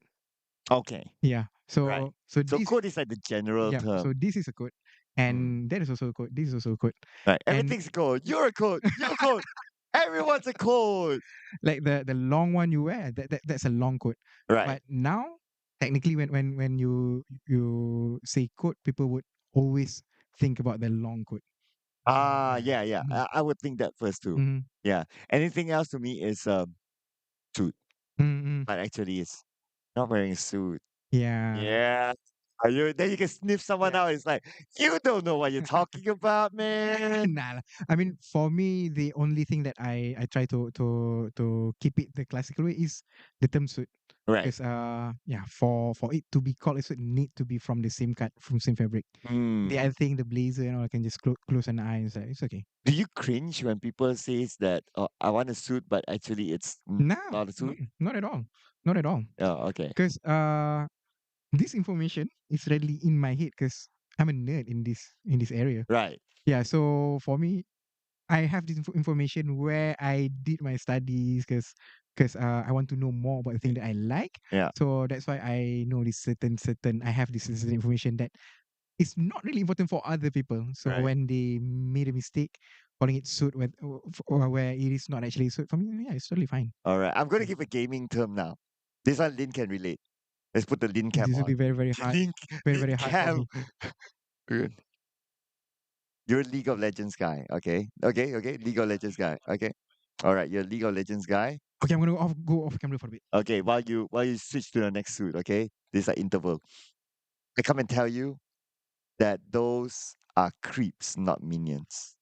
Okay. Yeah. Right. So So this coat is like the general yeah. So term. this is a coat, Mm. and that is also a coat. This is also a coat, Right. and Everything's a coat. You're a coat. You're a coat. Everyone's a coat. like the long one you wear, that's a long coat. Right. But now, technically, when you say coat, people would always think about the long coat. Ah, Yeah. yeah, yeah. Mm-hmm. I would think that first too. Mm-hmm. Yeah. Anything else to me is suit, Mm-hmm. but actually it's not wearing a suit. Yeah. Yeah. Are you? Then you can sniff someone Yeah. out. It's like you don't know what you're talking about, man. Nah, lah. I mean, for me, the only thing that I try to keep it the classical way is the term suit. Right. Because yeah, for it to be called a suit, need to be from the same cut, from same fabric. Hmm. The other thing, the blazer, I can just close an eye. It's like it's okay. Do you cringe when people says that, oh, I want a suit, but actually it's Nah, not a suit? not at all, not at all. Oh, okay. Because this information is readily in my head because I'm a nerd in this area. Right. Yeah, so for me, I have this information where I did my studies because I want to know more about the thing that I like. Yeah. So that's why I know this certain I have this certain information that is not really important for other people. So Right. when they made a mistake calling it suit or where it is not actually suit for me, yeah, it's totally fine. All right. I'm going to Yeah. give a gaming term now. This one Lin can relate. Let's put the Lin cam This will be on. very hard, Lin, very Lin hard for cam. me. You're a League of Legends guy. Okay. Okay. Okay. League of Legends guy. Okay. All right. You're a League of Legends guy. Okay, I'm gonna go off camera for a bit. Okay. While you switch to the next suit. Okay. This is like interval. I come and tell you that those are creeps, not minions.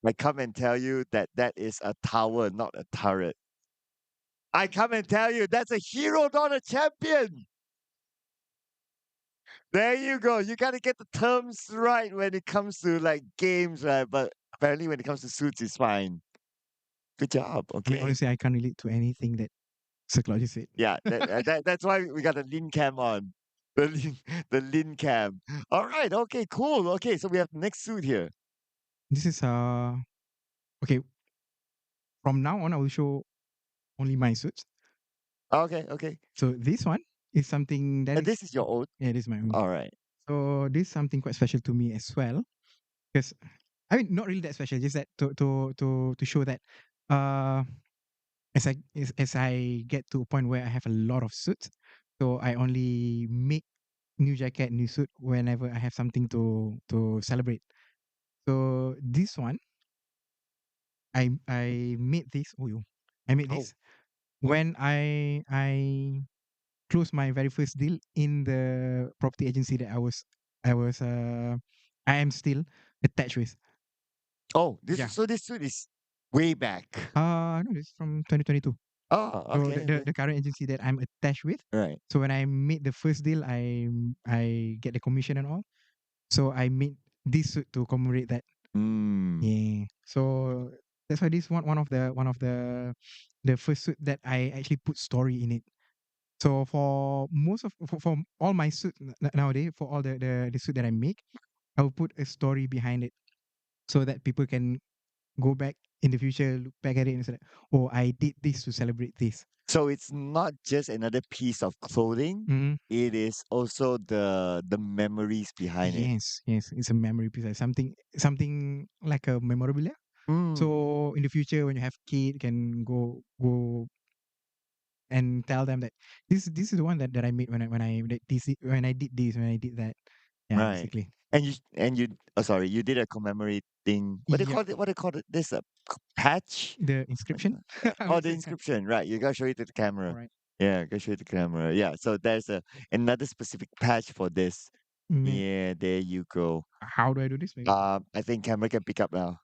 I come and tell you that that is a tower, not a turret. I come and tell you that's a hero, not a champion. There you go. You got to get the terms right when it comes to like games, right? But apparently, when it comes to suits, it's fine. Good job. I mean, Okay. honestly, I can't relate to anything that psychologist said. Yeah, that's why we got the Lin cam on. The Lin, the Lin cam. All right. Okay. Cool. Okay. So we have the next suit here. This is okay. From now on, I will show only my suits. Okay. Okay. So this one is something that And is this is your own. yeah, this is my own. All right. So this is something quite special to me as well. Because I mean, not really that special, just that to show that uh as I get to a point where I have a lot of suits, so I only make new jacket, new suit whenever I have something to celebrate. So this one, I made this. Oh, I made Oh. this when I closed my very first deal in the property agency that I was I am still attached with. Oh. This Yeah. so this suit is way back. No, this is from 2022. Oh. So Okay. Okay. the current agency that I'm attached with. Right. So when I made the first deal, I get the commission and all. So I made this suit to commemorate that. Hmm. Yeah. So that's why this one of the first suit that I actually put story in it. So for most of for all my suit nowadays, for all the suit that I make, I will put a story behind it so that people can go back in the future, look back at it and say, "Oh, I did this to celebrate this." So it's not just another piece of clothing. Mm, It is also the memories behind it. yes, it's a memory piece, something like a memorabilia. Mm. So in the future, when you have kid, can go and tell them that this is the one that I made when I did this when I did that. Yeah, Right. basically. And you oh sorry, you did a commemorating what do you Yep. call it? What do you call it? This a patch? The inscription. I Oh, would the say. inscription, right. You gotta show it to the All camera. right. Yeah, gotta show it to the camera. Yeah. So there's another specific patch for this. Mm, Yeah, there you go. how do I do this? Maybe. I think camera can pick up now.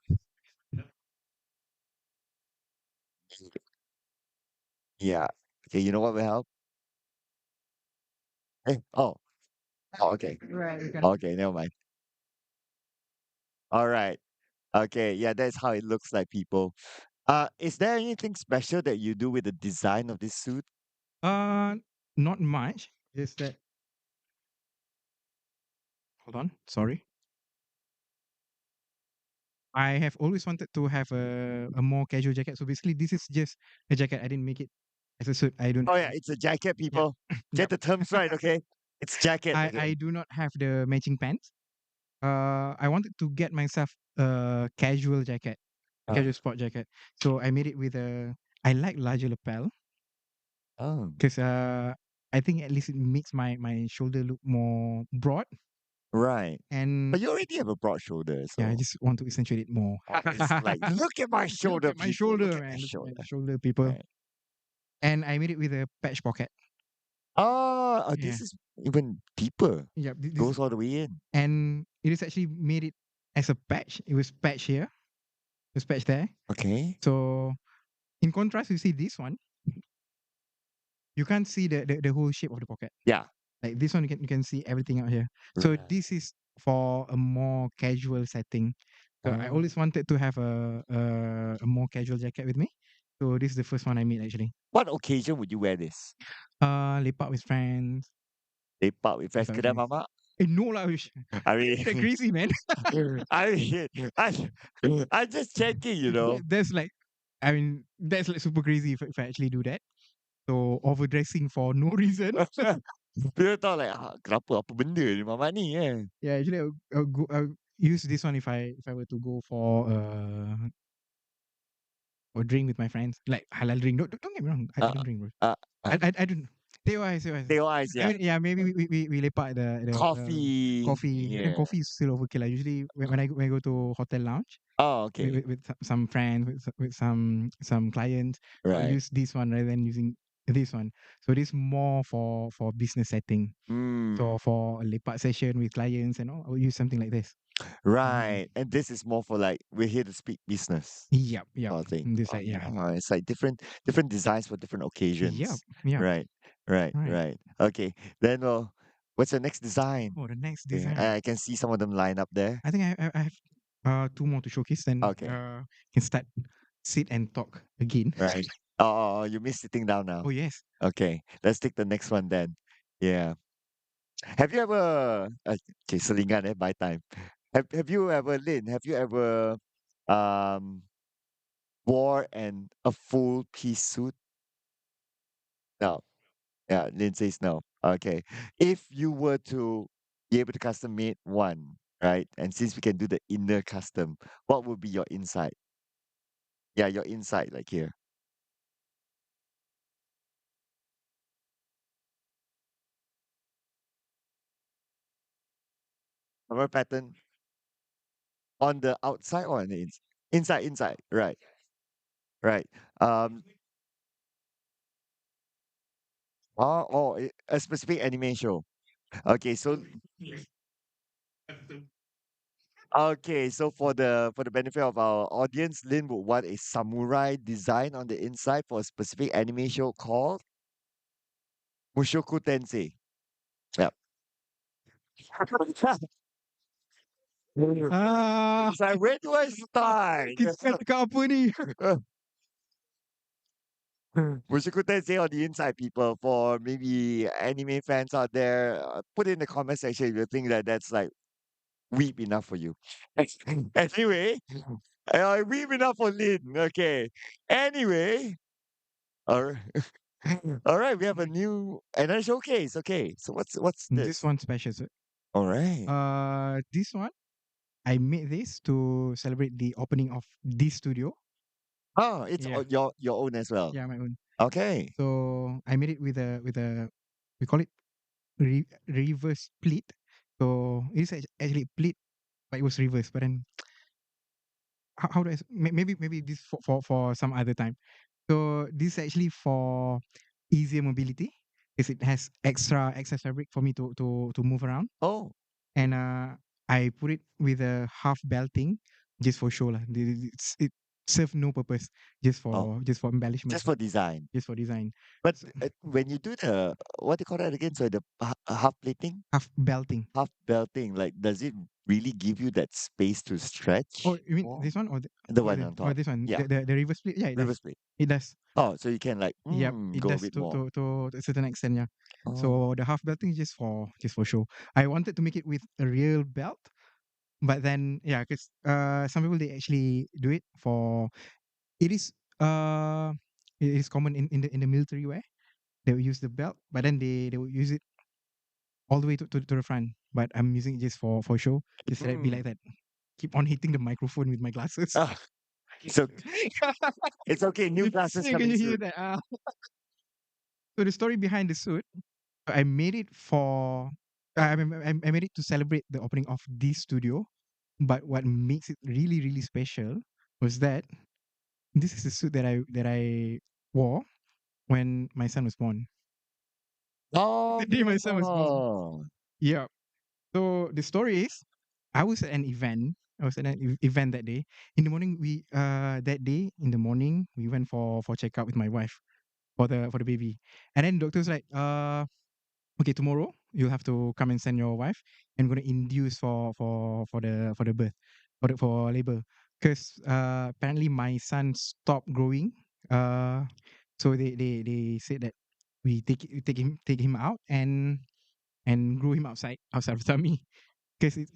Yeah. Okay, you know what will help? Hey, oh, okay. Right. We can. Okay, never mind. All right. Okay, yeah, that's how it looks like, people. Is there anything special that you do with the design of this suit? Uh, not much. Just that. Hold on. Sorry. I have always wanted to have a more casual jacket. So basically, this is just a jacket. I didn't make it as a suit. I don't. Oh yeah, it's a jacket, Yeah. people. Get Yep. the terms right, okay? It's jacket, I okay? do not have the matching pants. I wanted to get myself a casual jacket, Uh, casual sport jacket. So I made it with a. I like larger lapel oh, because I think at least it makes my shoulder look more broad. right. And But you already have a broad shoulder, yeah, I so just want to accentuate it more. it's like, look at my Look shoulder, at my people. Look shoulder, at my man. Look at my shoulder. shoulder, people. Right. And I made it with a patch pocket. Yeah, this is even deeper. yeah. This Goes all the way in. and it is actually made it as a patch. It was patch here, it was patch there. Okay. So in contrast, you see this one, you can't see the whole shape of the pocket. Yeah. Like this one, you can see everything out here. So Right. this is for a more casual setting. So I Oh. always wanted to have a more casual jacket with me. So this is the first one I made actually. What occasion would you wear this? Lepak with friends. Lepak with fresh Lepak with kedai friends. mamak? No lah, wish. I That mean, crazy man. I mean, I'm just checking, you know. That's like, I mean, that's like super crazy if I actually do that. So overdressing for no reason. Dia tahu like, kenapa, apa benda ni mamak ni eh? Yeah, actually I'll use this one if I were to go for or drink with my friends, like halal drink. Don't get me wrong, I Uh, don't drink, bro. uh, uh, I don't. Say why. teh ice, I yeah. mean, yeah, maybe we lepak at the Coffee, coffee. And yeah. coffee is still okay. Like usually when I go to hotel lounge Oh, okay. with some friends with some clients, I'll Right. use this one rather than using this one. So this more for business setting. Mm, So for a lepak session with clients and all, I'll use something like this. Mm. right. And this is more for like, we're here to speak business. Yep. I think. This like yeah. It's like different designs for different occasions. Yep. Right. Right. Right. Okay. Then what's the next design? Oh, the next Yeah, design. I can see some of them line up there. I think I have two more to showcase. Then Okay. can start sit and talk again. Right. Oh, you miss sitting down now. Oh yes. Okay. Let's take the next one then. Yeah. Have you ever okay, selingan by time. Have you ever, Lynn, have you ever um wore a full piece suit? No. Yeah, Lynn says no. Okay. If you were to be able to custom made one, right? And since we can do the inner custom, what would be your insight? Yeah, your insight, like here. Our pattern on the outside or on the inside? Inside. Right. Right. Um a specific anime show. Okay, so okay, so for the benefit of our audience, Lynn would want a samurai design on the inside for a specific anime show called Mushoku Tensei. Yep. Ah, It's like, where do I start? kita cakap apa ni? Mushoku Tensei on the inside, people. For maybe anime fans out there, put in the comment section if you think that that's like weep enough for you. Anyway, weep enough for Lynn. Okay. Anyway, all right. All right, we have a new another showcase. Okay, so what's This this? one special. Sir. All right. This one I made this to celebrate the opening of this studio. Oh, it's Yeah, your own as well. yeah, my own. Okay. So I made it with a we call it reverse pleat. So it is actually pleat, but it was reverse. But then how do maybe this for some other time. So this is actually for easier mobility because it has extra fabric for me to move around. Oh, And I put it with a half belting just for show lah. It serve no purpose, oh, just for embellishment, just for design. just for design. But So, when you do the what do you call that again? So the half plating, half belting. half belting, like does it really give you that space to Oh, stretch you mean more? this one The one on or top. this one? Yeah, The reverse split? Yeah, it does. reverse plate. It does. Oh, so you can like Yep, it go a does bit more. to a certain extent. Yeah. Oh. So the half belting is just for show. I wanted to make it with a real belt, but then yeah, because some people they actually do it for it is uh it is common in the military wear. They will use the belt, but then they will use it all the way to the front. But I'm using it just for show. Just let it be Mm. like that. Keep on hitting the microphone with my glasses. Ah, so it's okay. New classes Can coming you hear soon. that? So the story behind the suit, I made it for. I made it to celebrate the opening of this studio. But what makes it really special was that this is the suit that I wore when my son was born. Oh, The day my son was yeah. So the story is, I was at an event. I was at an event that day. In the morning, we that day in the morning we went for checkup with my wife for the baby, and then doctor's like, okay, tomorrow you'll have to come and send your wife, and we're gonna induce for the birth, for labor, because apparently my son stopped growing. So they said that we take him out and grow him outside of tummy, because it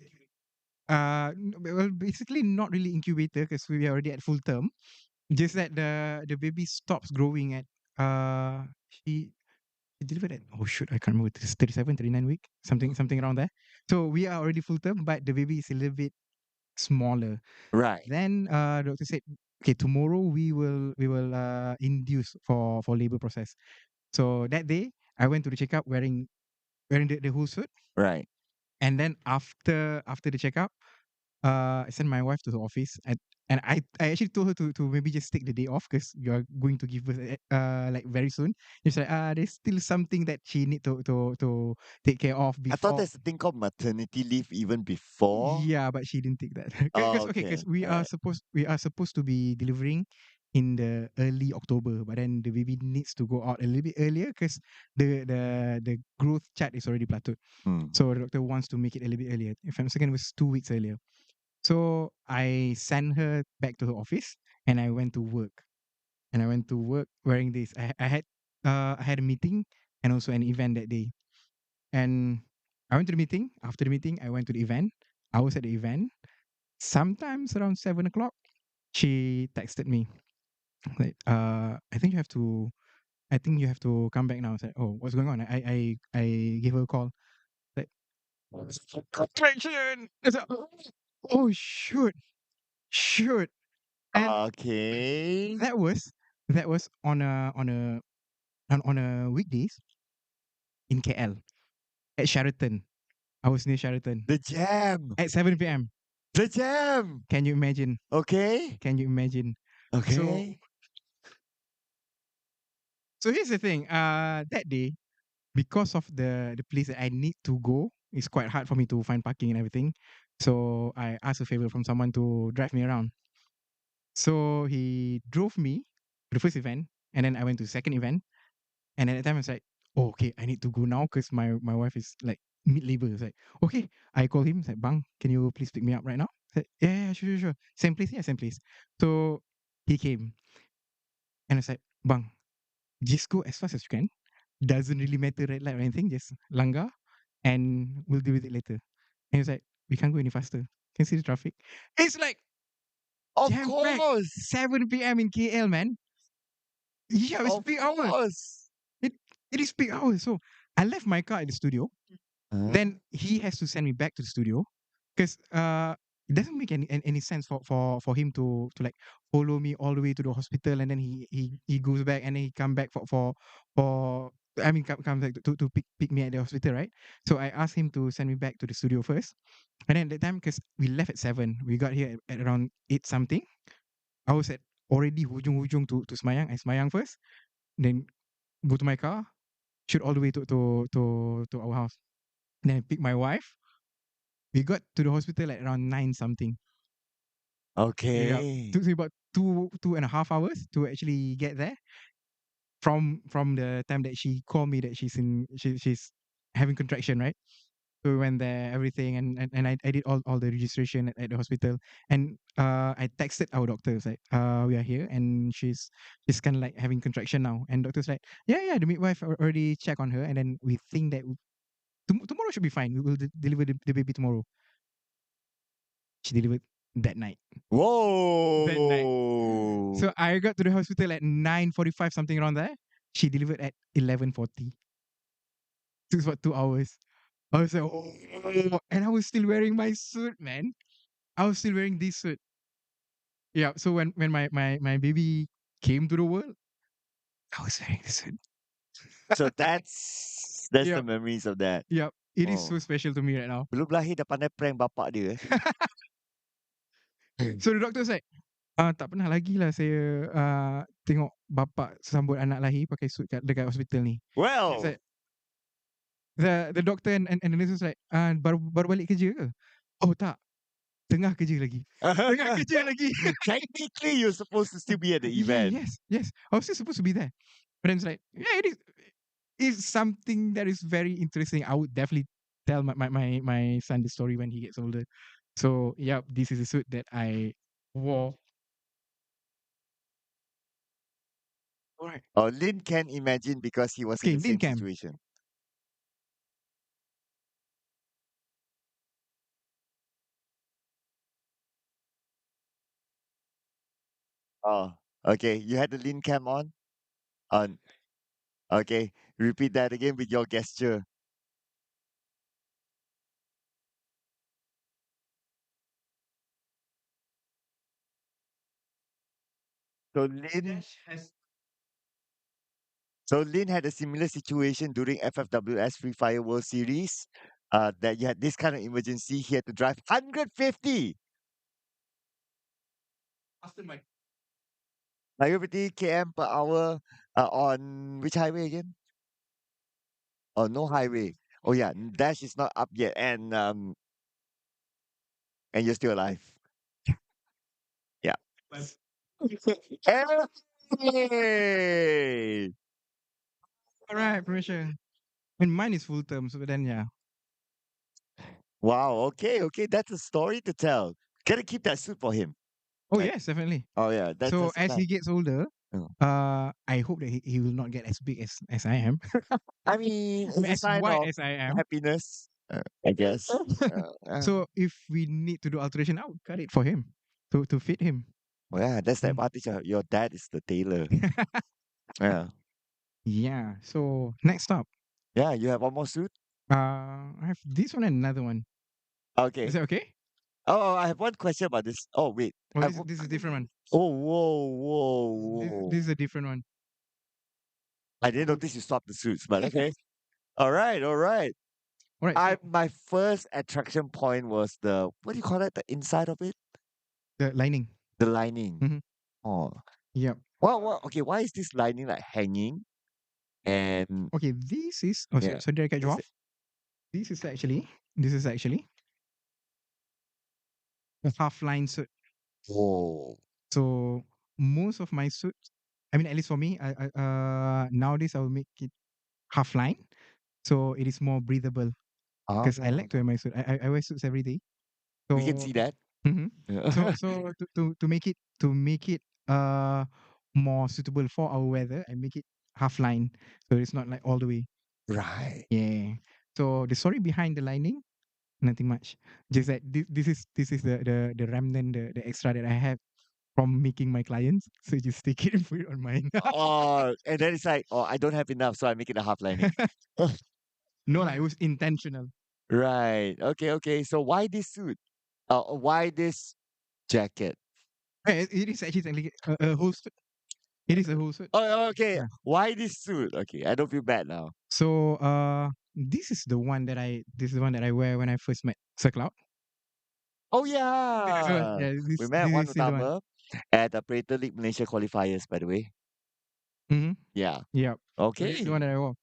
well, basically not really incubator because we are already at full term. Just that the baby stops growing at she delivered at, oh shoot, I can't remember, 37, 39 week, something around there. So we are already full term, but the baby is a little bit smaller. right, Then doctor said, okay, tomorrow we will induce for labor process. So that day I went to the checkup wearing the whole suit, right. and then after the checkup, I sent my wife to the office, and I actually told her to maybe just take the day off because you are going to give birth like very soon. She's like, there's still something that she need to take care of I thought before. there's a thing called maternity leave even before. Yeah, but she didn't take that. Oh, Because okay, okay, because we are supposed to be delivering in the early October, but then the baby needs to go out a little bit earlier because the growth chart is already plateaued. Hmm. So the doctor wants to make it a little bit earlier. If I'm mistaken, it was 2 weeks earlier. So I sent her back to her office, and I went to work. And I went to work wearing this. I had a meeting and also an event that day. And I went to the meeting. After the meeting, I went to the event. I was at the event. Sometimes around 7 o'clock, she texted me like, I think you have to come back now. I was like, oh, what's going on? I gave her a call. Like, contraction. I said, oh shoot, shoot. And Okay. that was that was on a weekdays in KL at Sheraton. I was near Sheraton The jam. at 7 p.m. The jam. Can you imagine? Okay. Can you imagine? So Okay. so here's the thing. That day, because of the place that I need to go, it's quite hard for me to find parking and everything. So I asked a favor from someone to drive me around. So he drove me to the first event, and then I went to the second event. And at that time, I was like, oh, okay, I need to go now because my wife is like mid labor. It's like, okay. I called him. It's like, Bang, can you please pick me up right now? I said, yeah, yeah, sure, sure, sure. Same place, yeah, same place. So he came, and I said, Bang, just go as fast as you can. Doesn't really matter red light or anything. Just langgar, and we'll deal with it later. And he was like, we can't go any faster. Can you see the traffic? It's like Of jam packed. course. 7 p.m. in KL, man. Yeah, it's Of peak hour. course. It it is peak hour. So I left my car at the studio. Huh? Then he has to send me back to the studio because it doesn't make any sense for him to like follow me all the way to the hospital, and then he goes back, and then he come back for I mean come back to pick me at the hospital, right? So I asked him to send me back to the studio first, and then at that time, because we left at 7, we got here at around 8 something. I was at already hujung to Semayang. I Semayang first, then go to my car, shoot all the way to our house. Then I pick my wife. We got to the hospital at around 9 something. Yeah. Okay. Took me about 2.5 hours to actually get there. From the time that she called me that she's having contraction, right? So we went there, everything, and I did all the registration at the hospital. And I texted our doctors like, we are here, and she's kind of like having contraction now. And doctor's like, yeah, the midwife already checked on her, and then we think that tomorrow should be fine. We will deliver the baby tomorrow. She delivered that night. That night. Whoa. So I got to the hospital at 9:45, something around there. She delivered at 11:40. Took about 2 hours. I was like, oh, and I was still wearing my suit, man. I was still wearing this suit. Yeah. So when my baby came to the world, I was wearing the suit. So that's the Yep. memories of that. Yep. It is so Oh. special to me right now. Belum lahir dah pandai prank bapak dia. So the doctor was like, tak pernah lagi lah saya tengok bapa sambut anak lahir pakai suit dekat hospital ni. It's Well, like, the doctor and the nurse was like, baru balik kerja ke? Oh tak, tengah kerja lagi. Tengah kerja lagi. Technically, you're supposed to still be at the Yeah, event. yes. I was still supposed to be there. But then it's like, yeah, it is. It's something that is very interesting. I would definitely tell my son the story when he gets older. So yeah, this is a suit that I wore. All right. Oh, Lin can imagine because he was in Okay, the Lin same Cam. situation. Oh, okay. You had the Lin cam on? On. Okay. Repeat that again with your gesture. So Lin, so Lin had a similar situation during FFWS Free Fire World Series. That you had this kind of emergency. He had to drive 150, 150 km per hour on which highway again? Oh, no highway. Oh yeah, Dash is not up yet, and you're still alive. Yeah. Hey! All right, permission. And mine is full term, so then yeah. Wow. Okay. Okay. That's a story to tell. Gotta keep that suit for him. Oh Like, yes, definitely. oh yeah, So that's the as plan. he gets older, Oh. I hope that he will not get as big as I am. I mean, I it's mean, a as sign wide of as I am. happiness, I guess. So if we need to do alteration, I would cut it for him to fit him. Well, yeah, that's the Mm. advantage of your dad is the tailor. Yeah. Yeah. So next up, Yeah, you have one more suit? I have this one and another one. Is Okay. that okay? Oh, I have one question about this. Oh, wait. Oh, this is a different one. Oh, whoa, This whoa. is a different one. I didn't notice you stopped the suits, but okay. All right, all right. All right. So My first attraction point was the what do you call it? The inside of it, the lining. the lining. Hmm. Oh, Yep. okay. Why is this lining like hanging? And Okay. This is. Oh, yeah, so did I cut you is it? off? This is actually a half line suit. Whoa. So most of my suits, I mean, at least for me, nowadays I will make it half line, so it is more breathable because I Ah, like to wear my suit. I wear suits every day. we can So see that. mhm. Yeah. To make it more suitable for our weather, I make it half line, so it's not like all the way. Right. Yeah. So the story behind the lining, nothing much. Just that this is the remnant, the extra that I have from making my clients. So just take it and put it on mine. Oh, and then it's like, oh, I don't have enough, so I make it a half lining. No, like, it was intentional. Right. Okay. Okay. So why this suit? Why this jacket? It is actually technically a whole suit. It is a whole suit. Oh, okay. Yeah. Why this suit? Okay, I don't feel bad now. So this is the one that I wear when I first met Sir Cloud. Oh So yeah, yeah, we this met this one is the one. Utama at the Prater League Malaysia qualifiers, by the way. Mm-hmm. Yeah. Yep. So this is the one Okay. that I wore.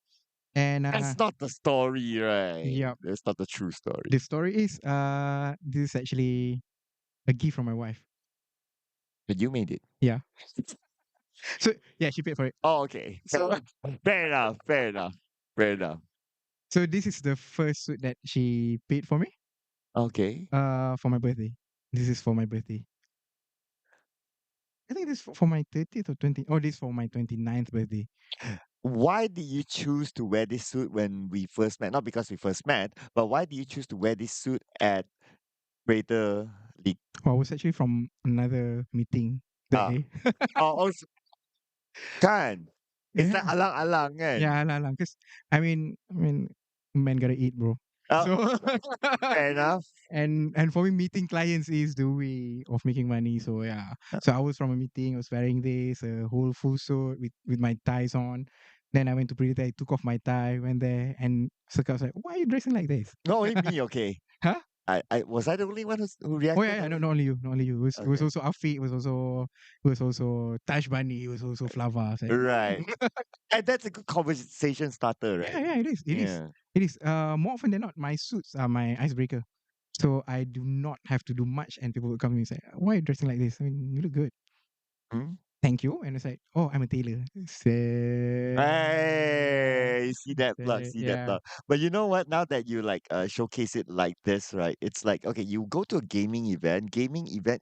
And That's not the story, right? yep. That's not the true story. The story is this is actually a gift from my wife. But you made it. Yeah. So yeah, she paid for it. Oh, okay. So fair enough. Fair enough. Fair enough. So this is the first suit that she paid for me. Okay. For my birthday. This is for my birthday. I think this for my 30th or 20. Oh, this for my 29th birthday. Why did you choose to wear this suit when we first met? Not because we first met, but why did you choose to wear this suit at Prater League? Oh, I was actually from another meeting that Ah, day. oh, also, kan? It's like Yeah. alang-alang, kan? Yeah, lang. Cause I mean, man gotta eat, bro. Oh, So fair enough. and for me, meeting clients is the way of making money. So yeah. So I was from a meeting. I was wearing this a whole full suit with my ties on. Then I went to pretty tie, took off my tie, went there, and Saka was like, "Why are you dressing like this?" Not only me, okay. Huh? I was I the only one who Oh reacted? yeah, no, not only you, not only you. It was Okay. also Afi. It was also Tash Bunny. It was also Flava. I was like, Right. And that's a good conversation starter, right? yeah, it is. It is. Yeah. It is more often than not my suits are my icebreaker. So I do not have to do much, and people would come to me and say, "Why are you dressing like this? I mean, you look good." Hmm? Thank you. And it's like, "Oh, I'm a tailor." Hey, see that plug, see that Yeah. plug. But you know what? Now that you like showcase it like this, right? It's like okay, you go to a gaming event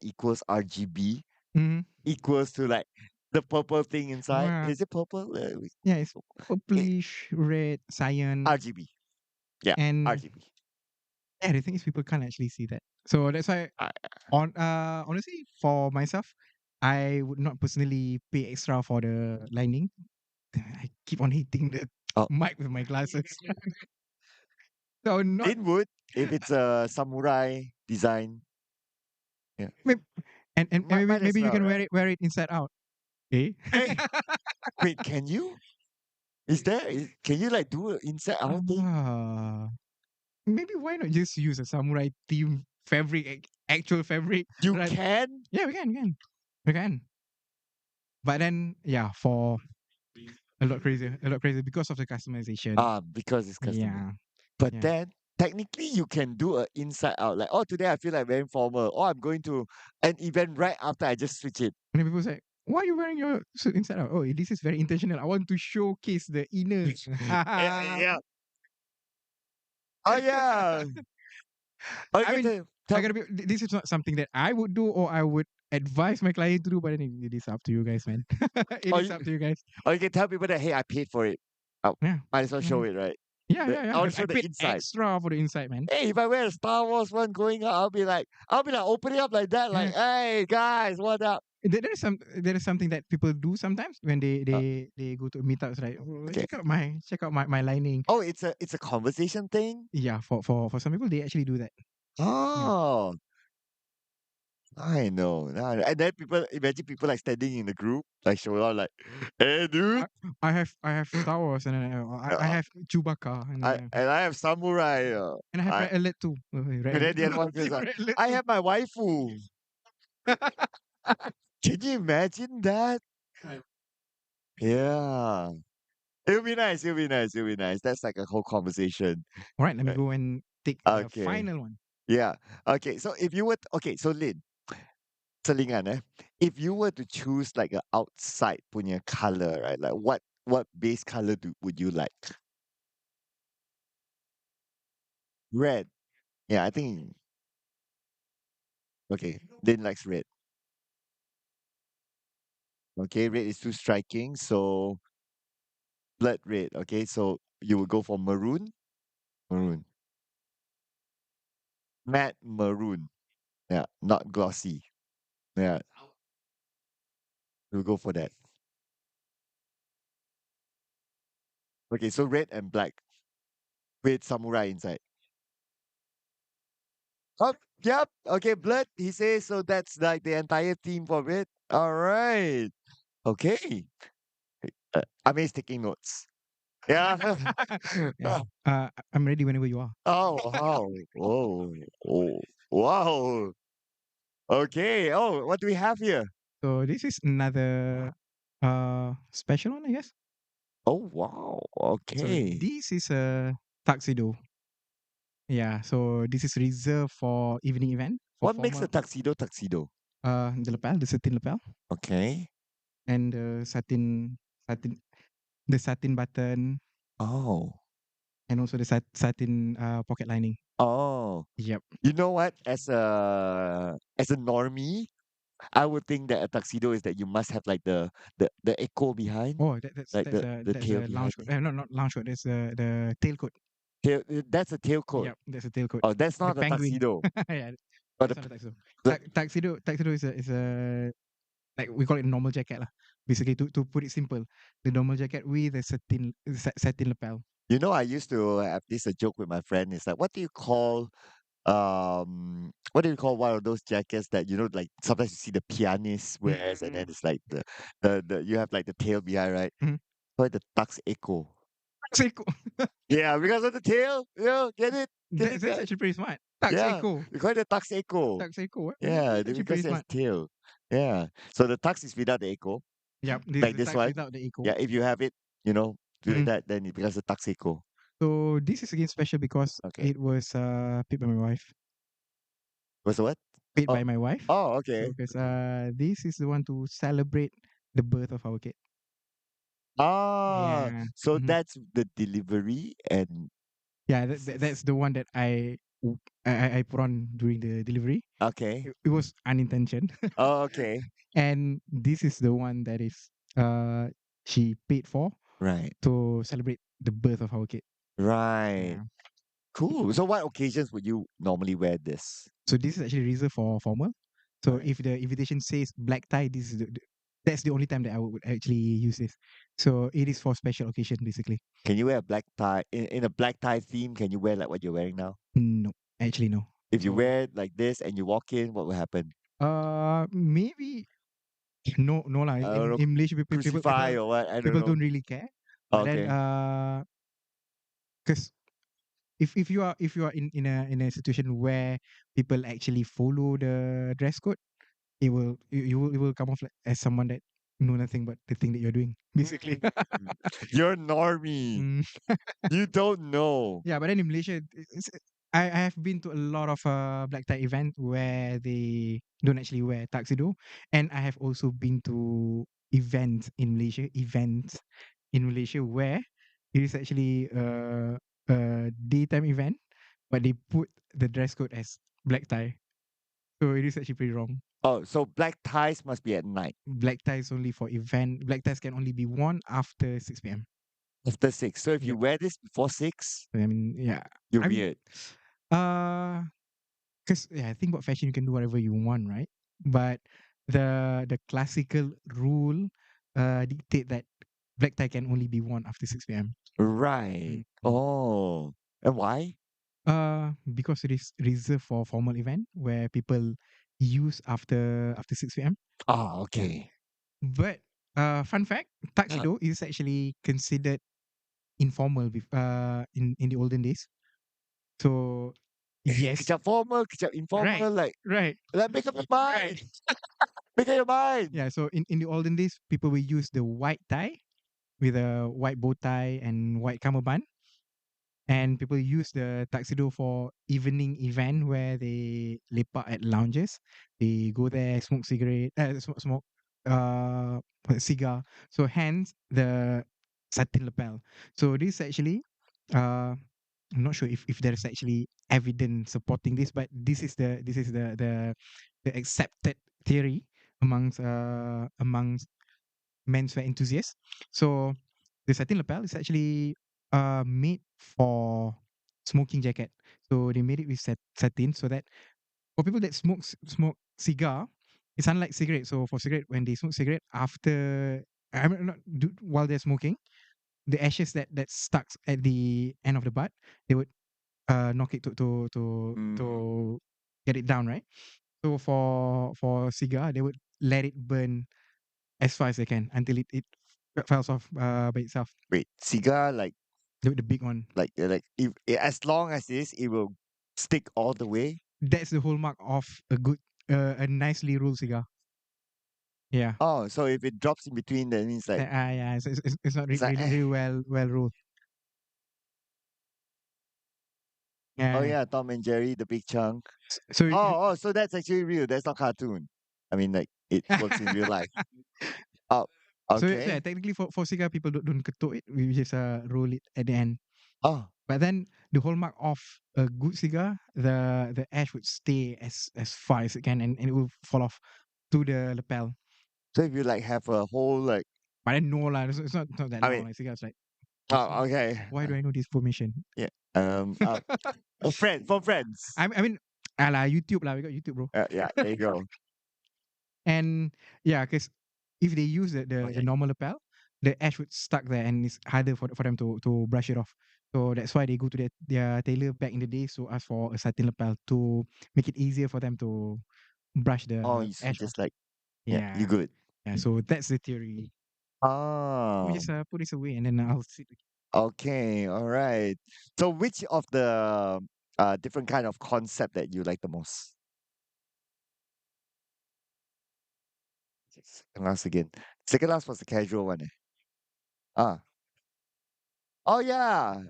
equals RGB Mhm. equals to like the purple thing inside. Wow. Is it purple? Yeah, it's Eh, purplish, red, cyan, RGB. Yeah, and RGB. yeah, the thing is people can't actually see that. So that's why Uh, honestly, for myself, I would not personally pay extra for the lining. I keep on hitting the oh, mic with my glasses. So not it would if it's a samurai design. Yeah, maybe, and maybe might as you well, can right? wear it inside out. Eh? Hey, wait, can you? Can you like do an inside out thing? Ah, maybe why not just use a samurai theme fabric, actual fabric, You right? can. Yeah, we can. But then, yeah, for a lot crazier because of the customization. Because it's custom. Yeah, But yeah. then technically you can do a inside out. Like, oh, today I feel like very formal. Or I'm going to an event right after I just switch it. And then people say, "Why are you wearing your suit inside out?" Oh, this is very intentional. I want to showcase the inner. Yeah, yeah. Oh yeah. Oh, you I can mean, I tell gotta be. This is not something that I would do or I would advise my client to do, but then it is up to you guys, man. It or is you, up to you guys. or you can tell people that hey, I paid for it. Oh, Yeah, might as well yeah, show it, right? I yeah. want to I show the paid inside. extra for the inside, man. Hey, if I wear a Star Wars one going out, I'll be like opening up like that, like, Yeah. hey guys, what up? There is something that people do sometimes when Uh, they go to meetups, like, "Oh, okay. check out my lining." Oh, it's a conversation thing. Yeah, for some people they actually do that. Yeah. Oh, I know. And then people imagine people like standing in the group, like show out like, hey dude, I I have Star Wars and then I uh, have Chewbacca I have samurai. and I have I Red Alert too. and Red then the other one goes Alert, like, Red Alert I too. have my waifu. Can you imagine that? Yeah. It'll be nice. It'll be nice. It'll be nice. That's like a whole conversation. All right, let me Right. go and take the Okay. final one. Yeah. Okay. So if you were okay, so Lin, selingan if you were to choose like a outside punya color, right? Like what base color would you like? Red. Yeah, I think okay. Lin likes red. Okay, red is too striking, so blood red. Okay, so you would go for maroon, maroon, matte maroon. Yeah, not glossy. Yeah, we'll go for that. Okay, so red and black with samurai inside. Oh, yep. Okay, blood. He says so. That's like the entire theme for it. All right. Okay. I mean, he's taking notes. Yeah. Yeah. I'm ready whenever you are. Oh, wow. Oh, oh, wow. Okay. Oh, what do we have here? So this is another special one, I guess. Oh, wow. So Okay. this is a tuxedo. Yeah, so this is reserved for evening event for What makes a formal. tuxedo? The lapel, the satin lapel, Okay. and the satin the satin button, Oh. and also the satin pocket lining. Oh. Yep. You know what? As a normie, I would think that a tuxedo is that you must have like the echo behind, Oh, like the that's tail a behind lounge coat. it. No, not lounge coat. That's the tail coat. That's a tailcoat. Yep, that's a tail coat. Oh, that's The not a penguin. tuxedo. Yeah, But that's not a tuxedo. the Tuxedo is a like we call it normal jacket lah. Basically, to put it simple, the normal jacket with a satin lapel. I used to have this a joke with my friend. It's like, what do you call one of those jackets that like sometimes you see the pianist wears, and then Mm. it's like the you have like the tail behind, right? Mhm. Call it the tux echo. Tuxedo. Yeah, because of the tail. Get it, That's guys. actually pretty smart. Yeah, Tuxedo. we call it the tux echo. Tuxedo. Yeah, That's actually because pretty it has smart. tail. Yeah, so the tux is without the echo, Yep, this is like the this tux one. without the echo. Yeah, if you have it, you know, doing Mhm. that, then it becomes a tux echo. So this is again special because Okay. it was paid by my wife. What's the what? Paid Oh, by my wife. oh, So okay. because this is the one to celebrate the birth of our kid. Ah, Yeah. so Mhm. that's the delivery and Yeah, this is that's the one that I put on during the delivery. okay. It was unintentional, Oh, okay. and this is the one that is she paid for Right. to celebrate the birth of our kid. Right. Yeah. Cool. So what occasions would you normally wear this? So this is actually reserved for formal. So Right. if the invitation says black tie, this is that's the only time that I would actually use this. So it is for special occasion basically. Can you wear a black tie in a black tie theme? Can you wear like what you're wearing now? No, actually no. If you So wear it like this and you walk in, what will happen? maybe no lah. I don't know, In Malaysia, crucify or what? I don't people know. don't really care. But then Okay. because if you are in a situation where people actually follow the dress code, it will come off like, as someone that know nothing but the thing that you're doing basically. Mm. You're normie. Mm, You don't know. yeah, but then in Malaysia, I have been to a lot of black tie event where they don't actually wear tuxedo, and I have also been to events in Malaysia where it is actually a daytime event, but they put the dress code as black tie, so it is actually pretty wrong. Oh, so black ties must be at night Black tie is only for event. Black ties can only be worn after 6 p.m. after 6. So if you Yep. wear this before 6, I mean, yeah. you're I mean, weird. uh, because yeah, I think about fashion, you can do whatever you want, right? But the classical rule dictate that black tie can only be worn after 6 p.m. Right. Mm-hmm. Oh. And why? Because it is reserved for formal event where people use after 6 p.m. Ah, Yeah. okay. But fun fact, tuxedo is actually considered informal in the olden days. So yes, Kejap formal, kejap right, informal, right, like make up your mind. right. Make up your mind. Yeah, so in the olden days, people will use the white tie with a white bow tie and white cummerbund, and people use the tuxedo for evening event where they lepak at lounges. They go there, smoke cigarette, smoke cigar. So hence the satin lapel. So this actually, I'm not sure if there is actually evidence supporting this, but this is the accepted theory amongst menswear enthusiasts. So the satin lapel is actually made for smoking jacket. So they made it with satin so that for people that smoke cigar, it's unlike cigarette. So for cigarette, when they smoke cigarette after I mean not while they're smoking, the ashes that stuck at the end of the butt, they would knock it Mm. to get it down, right? So for cigar, they would let it burn as far as they can until it falls off by itself. Wait, cigar The big one. like if as long as this, it will stick all the way. That's the hallmark of a nicely rolled cigar. Yeah. Oh, so if it drops in between, that means like Yeah. It's not it's like really well rolled. oh Yeah. yeah, Tom and Jerry, the big chunk. So Oh, so that's actually real. That's not cartoon. I mean, like it works in real life. Oh, so yeah, okay. technically for cigar people don't ketuk it. We just roll it at the end. Oh, But then the hallmark of a good cigar, the ash would stay as far as it can, and it will fall off to the lapel. so if you like have a whole like, But then no lah, it's not that I long. mean, Like cigars, like oh, okay, why do I know this information? yeah. A friend from friends. I mean, lah, YouTube lah. We got YouTube, bro. Yeah, there you go. And yeah, because if they use the Okay. normal lapel, the ash would stuck there, and it's harder for them to brush it off. So that's why they go to their tailor back in the days to ask for a satin lapel to make it easier for them to brush Oh, the so ash off. just like, yeah, you Yeah, good. yeah. So that's the theory. Let me Oh, just put this away, and then I'll sit. okay, all right. So which of the different kind of concept that you like the most? Second last again. Second last was the casual one. Ah. Oh yeah.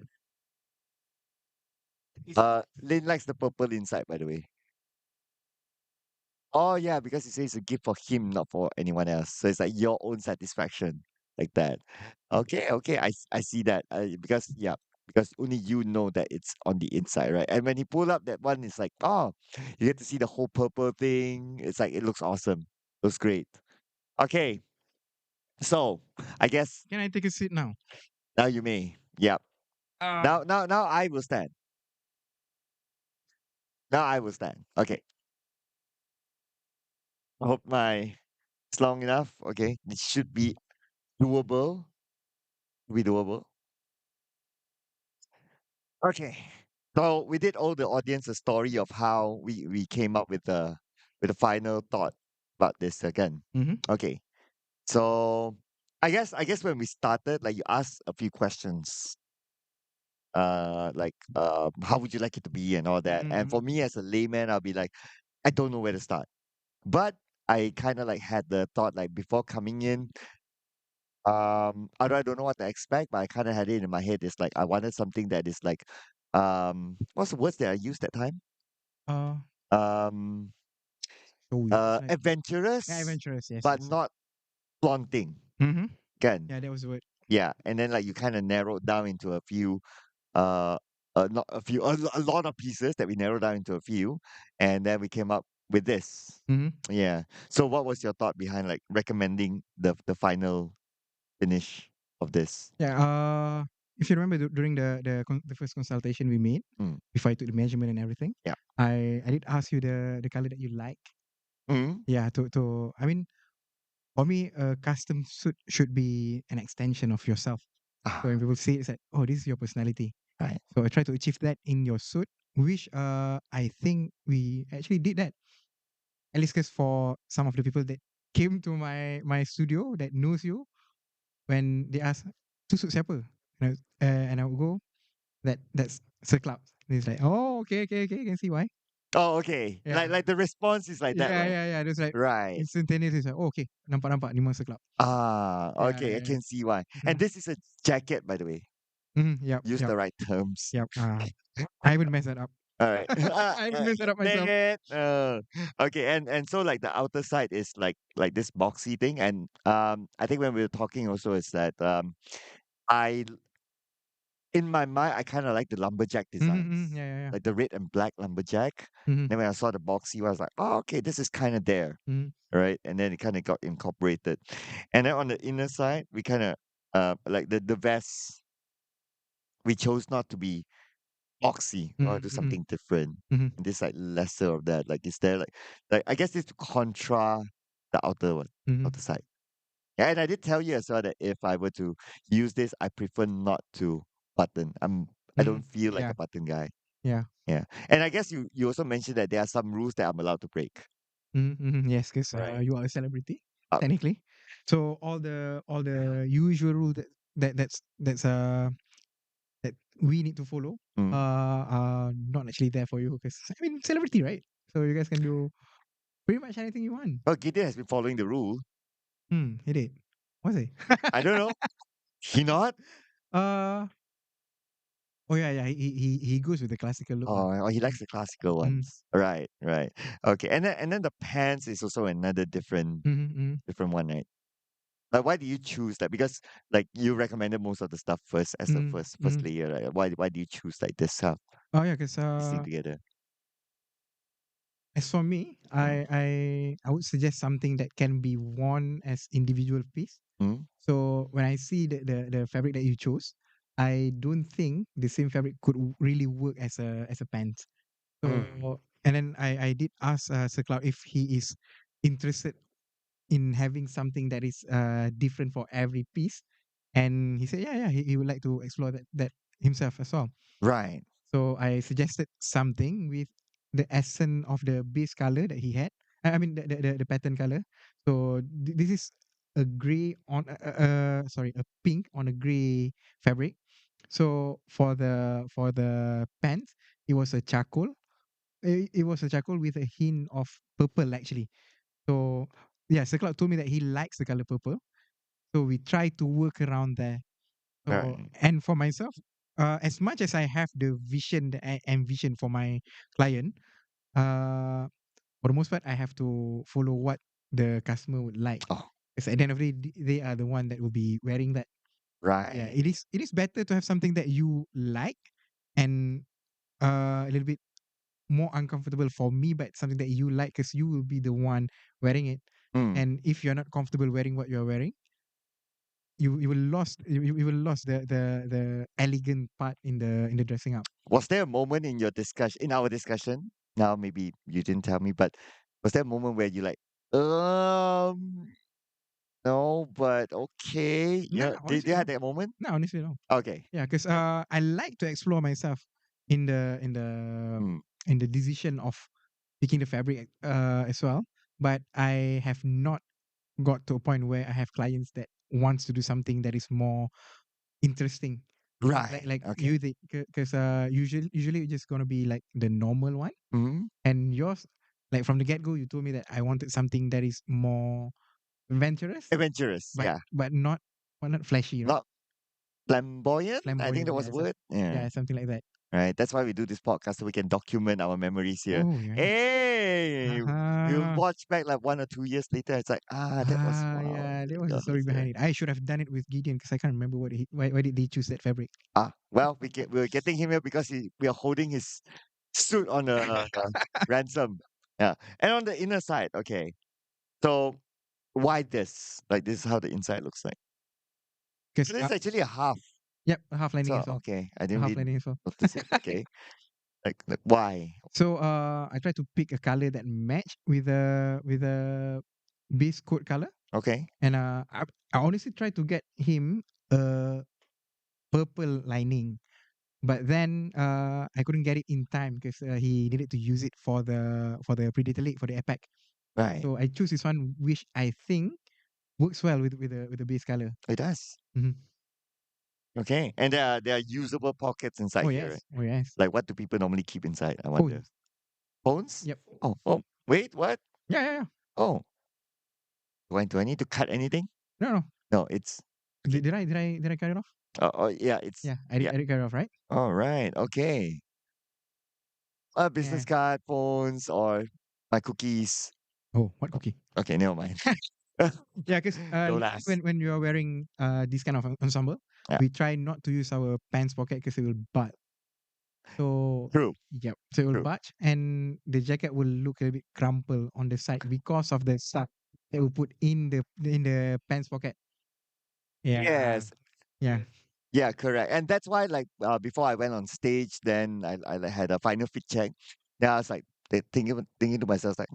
Lin likes the purple inside, by the way. Oh yeah, because he says it's a gift for him, not for anyone else. So it's like your own satisfaction, like that. Okay, okay, I see that. Because yeah, because only you know that it's on the inside, right? And when he pull up that one, it's like, oh, you get to see the whole purple thing. It's like it looks awesome. Looks great. Okay, so I guess Can I take a seat now? now you may. Yep. Uh, Now I will stand. Now I will stand. Okay. I hope my it's long enough. Okay, it should be doable. Be doable. Okay. So we did owe the audience a story of how we came up with the final thought about this again. mm-hmm. Okay. So I guess when we started, like you asked a few questions, like how would you like it to be and all that. And Mm-hmm. for me as a layman, I'll be like, I don't know where to start. But I kind of like had the thought like before coming in, although I don't know what to expect, but I kind of had it in my head. It's like I wanted something that is like, what's the words that I used that time? Uh, Um, so we like yeah, adventurous, adventurous. Yes, but yes, yes. not flaunting. Mm-hmm. Again, Yeah, that was the word. yeah, and then like you kind of narrowed down into a few, uh, not a few, a lot of pieces that we narrowed down into a few, and then we came up with this. Mm-hmm. Yeah. So, what was your thought behind like recommending the final finish of this? Yeah. If you remember during the first consultation we made, Mm, before I took the measurement and everything, yeah. I did ask you the color that you like. Mm, Yeah. To I mean, for me, a custom suit should be an extension of yourself. So when ah, people see it, it's like, oh, this is your personality. right. So I try to achieve that in your suit, which I think we actually did that. At least because for some of the people that came to my studio that knows you, when they ask, tu suit siapa? And I would go, that's Sir Cloud. And he's like, oh, okay, can see why. Oh, okay. Yeah. Like the response is like that, Yeah, right? yeah, yeah. There's like Right. instantaneous. It's like, oh, okay, nampak ni Sir Cloud. Ah, Yeah, okay. I yeah, yeah. can see why. And Mm-hmm. this is a jacket, by the way. Yep, Use yep, the right terms. yep. I haven't messed that up. All right. I haven't messed that up Dang myself. it. Okay, and so like the outer side is like this boxy thing, and I think when we were talking also is that I in my mind I kind of like the lumberjack designs, Yeah, yeah, yeah. like the red and black lumberjack. Mm-hmm. Then when I saw the boxy, I was like, oh, okay, this is kind of there, Mm-hmm. right? And then it kind of got incorporated, and then on the inner side, we kind of like the vest. We chose not to be boxy. We want to do Mm-hmm. something different. Mm-hmm. And this like lesser of that. Like is there like I guess it's to contra the outer one, Mm-hmm. outer side. Yeah, and I did tell you as well that if I were to use this, I prefer not to button. I Mm-hmm. don't feel like Yeah, a button guy. yeah. Yeah. And I guess you also mentioned that there are some rules that I'm allowed to break. Mm-hmm. Yes, because Right. you are a celebrity Uh, technically. So all the usual rule that's that we need to follow mm. are not actually there for you because I mean celebrity, right? So you guys can do pretty much anything you want. Well, Gideon has been following the rule. He did. Was he? I don't know. He not? uh oh yeah, yeah. He goes with the classical look. Oh, he likes the classical Mm. ones. Right, right. Okay. And then the pants is also another Mm-hmm. different one, right? Like, why do you choose that? Because like you recommended most of the stuff first as the Mm-hmm. first Mm-hmm. layer, right? Why do you choose like this stuff, Oh yeah, because this thing together? as for me, Mm, I would suggest something that can be worn as individual piece. mm, So when I see the fabric that you chose, I don't think the same fabric could really work as a pant. mm. So and then I did ask Sir Cloud if he is interested in having something that is different for every piece, and he said yeah, he would like to explore that himself as well. Right. So I suggested something with the essence of the base color that he had. I mean the pattern color. So this is a gray on sorry, a pink on a gray fabric. So for the pants, it was a charcoal. It was a charcoal with a hint of purple actually. So yeah, Sir Cloud told me that he likes the color purple. So we try to work around there. So Right. and for myself, as much as I have the vision that I envision for my client, uh, for the most part, I have to follow what the customer would like. Oh, Because at the end of the day, they are the one that will be wearing that. Yeah, right. it is better to have something that you like and a little bit more uncomfortable for me, but something that you like because you will be the one wearing it. Mm. And if you're not comfortable wearing what you're wearing, you will lost you will lost the elegant part in the dressing up. Was there a moment in your discussion, in our discussion? Now, maybe you didn't tell me, but was there a moment where you like, um, no, but okay. You Nah, know, did honestly you have no. that moment? No, honestly no. Okay. Yeah, because I like to explore myself in Mm. the decision of picking the fabric as well. But I have not got to a point where I have clients that wants to do something that is more interesting. Right. Like Okay. you did, because usually it's just gonna be like the normal one, Mm. and yours, like from the get go, you told me that I wanted something that is more adventurous, Adventurous. Yeah. but not flashy, right? Not flamboyant. I think Flamboyant, that was yeah, the word. Yeah. yeah, something like that. Right. That's why we do this podcast so we can document our memories here. Oh, right. Hey, you Uh-huh. watch back like 1 or 2 years later. It's like, that was wow. Yeah, there was a That story was behind it. I should have done it with Gideon because I can't remember why did they choose that fabric. Well, we're getting him here because we are holding his suit on a ransom. Yeah, and on the inner side, okay. So why this? Like this is how the inside looks like. Because So this is actually a half. yep, a half lining So as well. okay, I A didn't half really lining as well. notice it. Okay, like why? So I try to pick a color that match with a base coat color, Okay, and I honestly tried to get him a purple lining, but then I couldn't get it in time because he needed to use it for the Predator League for the epic. right. So I choose this one, which I think works well with the base color. It does. Hmm. Okay, and there are usable pockets Oh inside here. Right? yes, oh yes. Like what do people normally keep inside? I wonder. Phones. Phones? Yep. Oh, wait, what? Yeah, yeah, yeah. Oh, do I need to cut anything? No, no. No, it's okay. Did I cut it off? Oh, yeah, it's Yeah, yeah. I did cut it off, right? All right. Okay. Business Yeah. card, phones, or my cookies. Oh, what Oh, cookie? okay, never mind. Yeah, because Don't usually ask. when you are wearing this kind of ensemble, Yeah, we try not to use our pants pocket because it will butt. So true, yep, so it will true. budge, and the jacket will look a little bit crumple on the side because of the stuff that we put in the pants pocket. Yeah, Yes, yeah. yeah, correct. And that's why, like, before I went on stage, then I like, had a final fit check. Then I was like thinking to myself, like,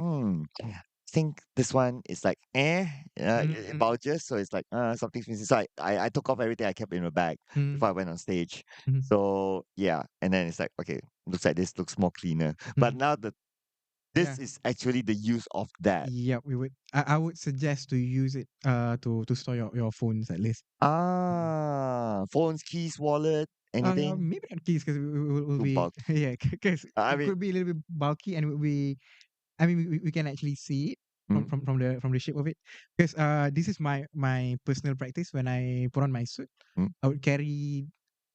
think this one is like it Mm-hmm. bulges, so it's like something's missing. So I took off everything I kept in my bag Mm-hmm. before I went on stage. Mm-hmm. So yeah, and then it's like okay, looks like this looks more cleaner. But Mm-hmm. now Yeah. this is actually the use of that. Yeah, we would. I would suggest to use it to store your phones at least. Phones, keys, wallet, anything Maybe not keys because will too be bulk. yeah because I it mean, could be a little bit bulky and it would be. I mean we can actually see it mm, from the shape of it because this is my personal practice when I put on my suit. mm, I would carry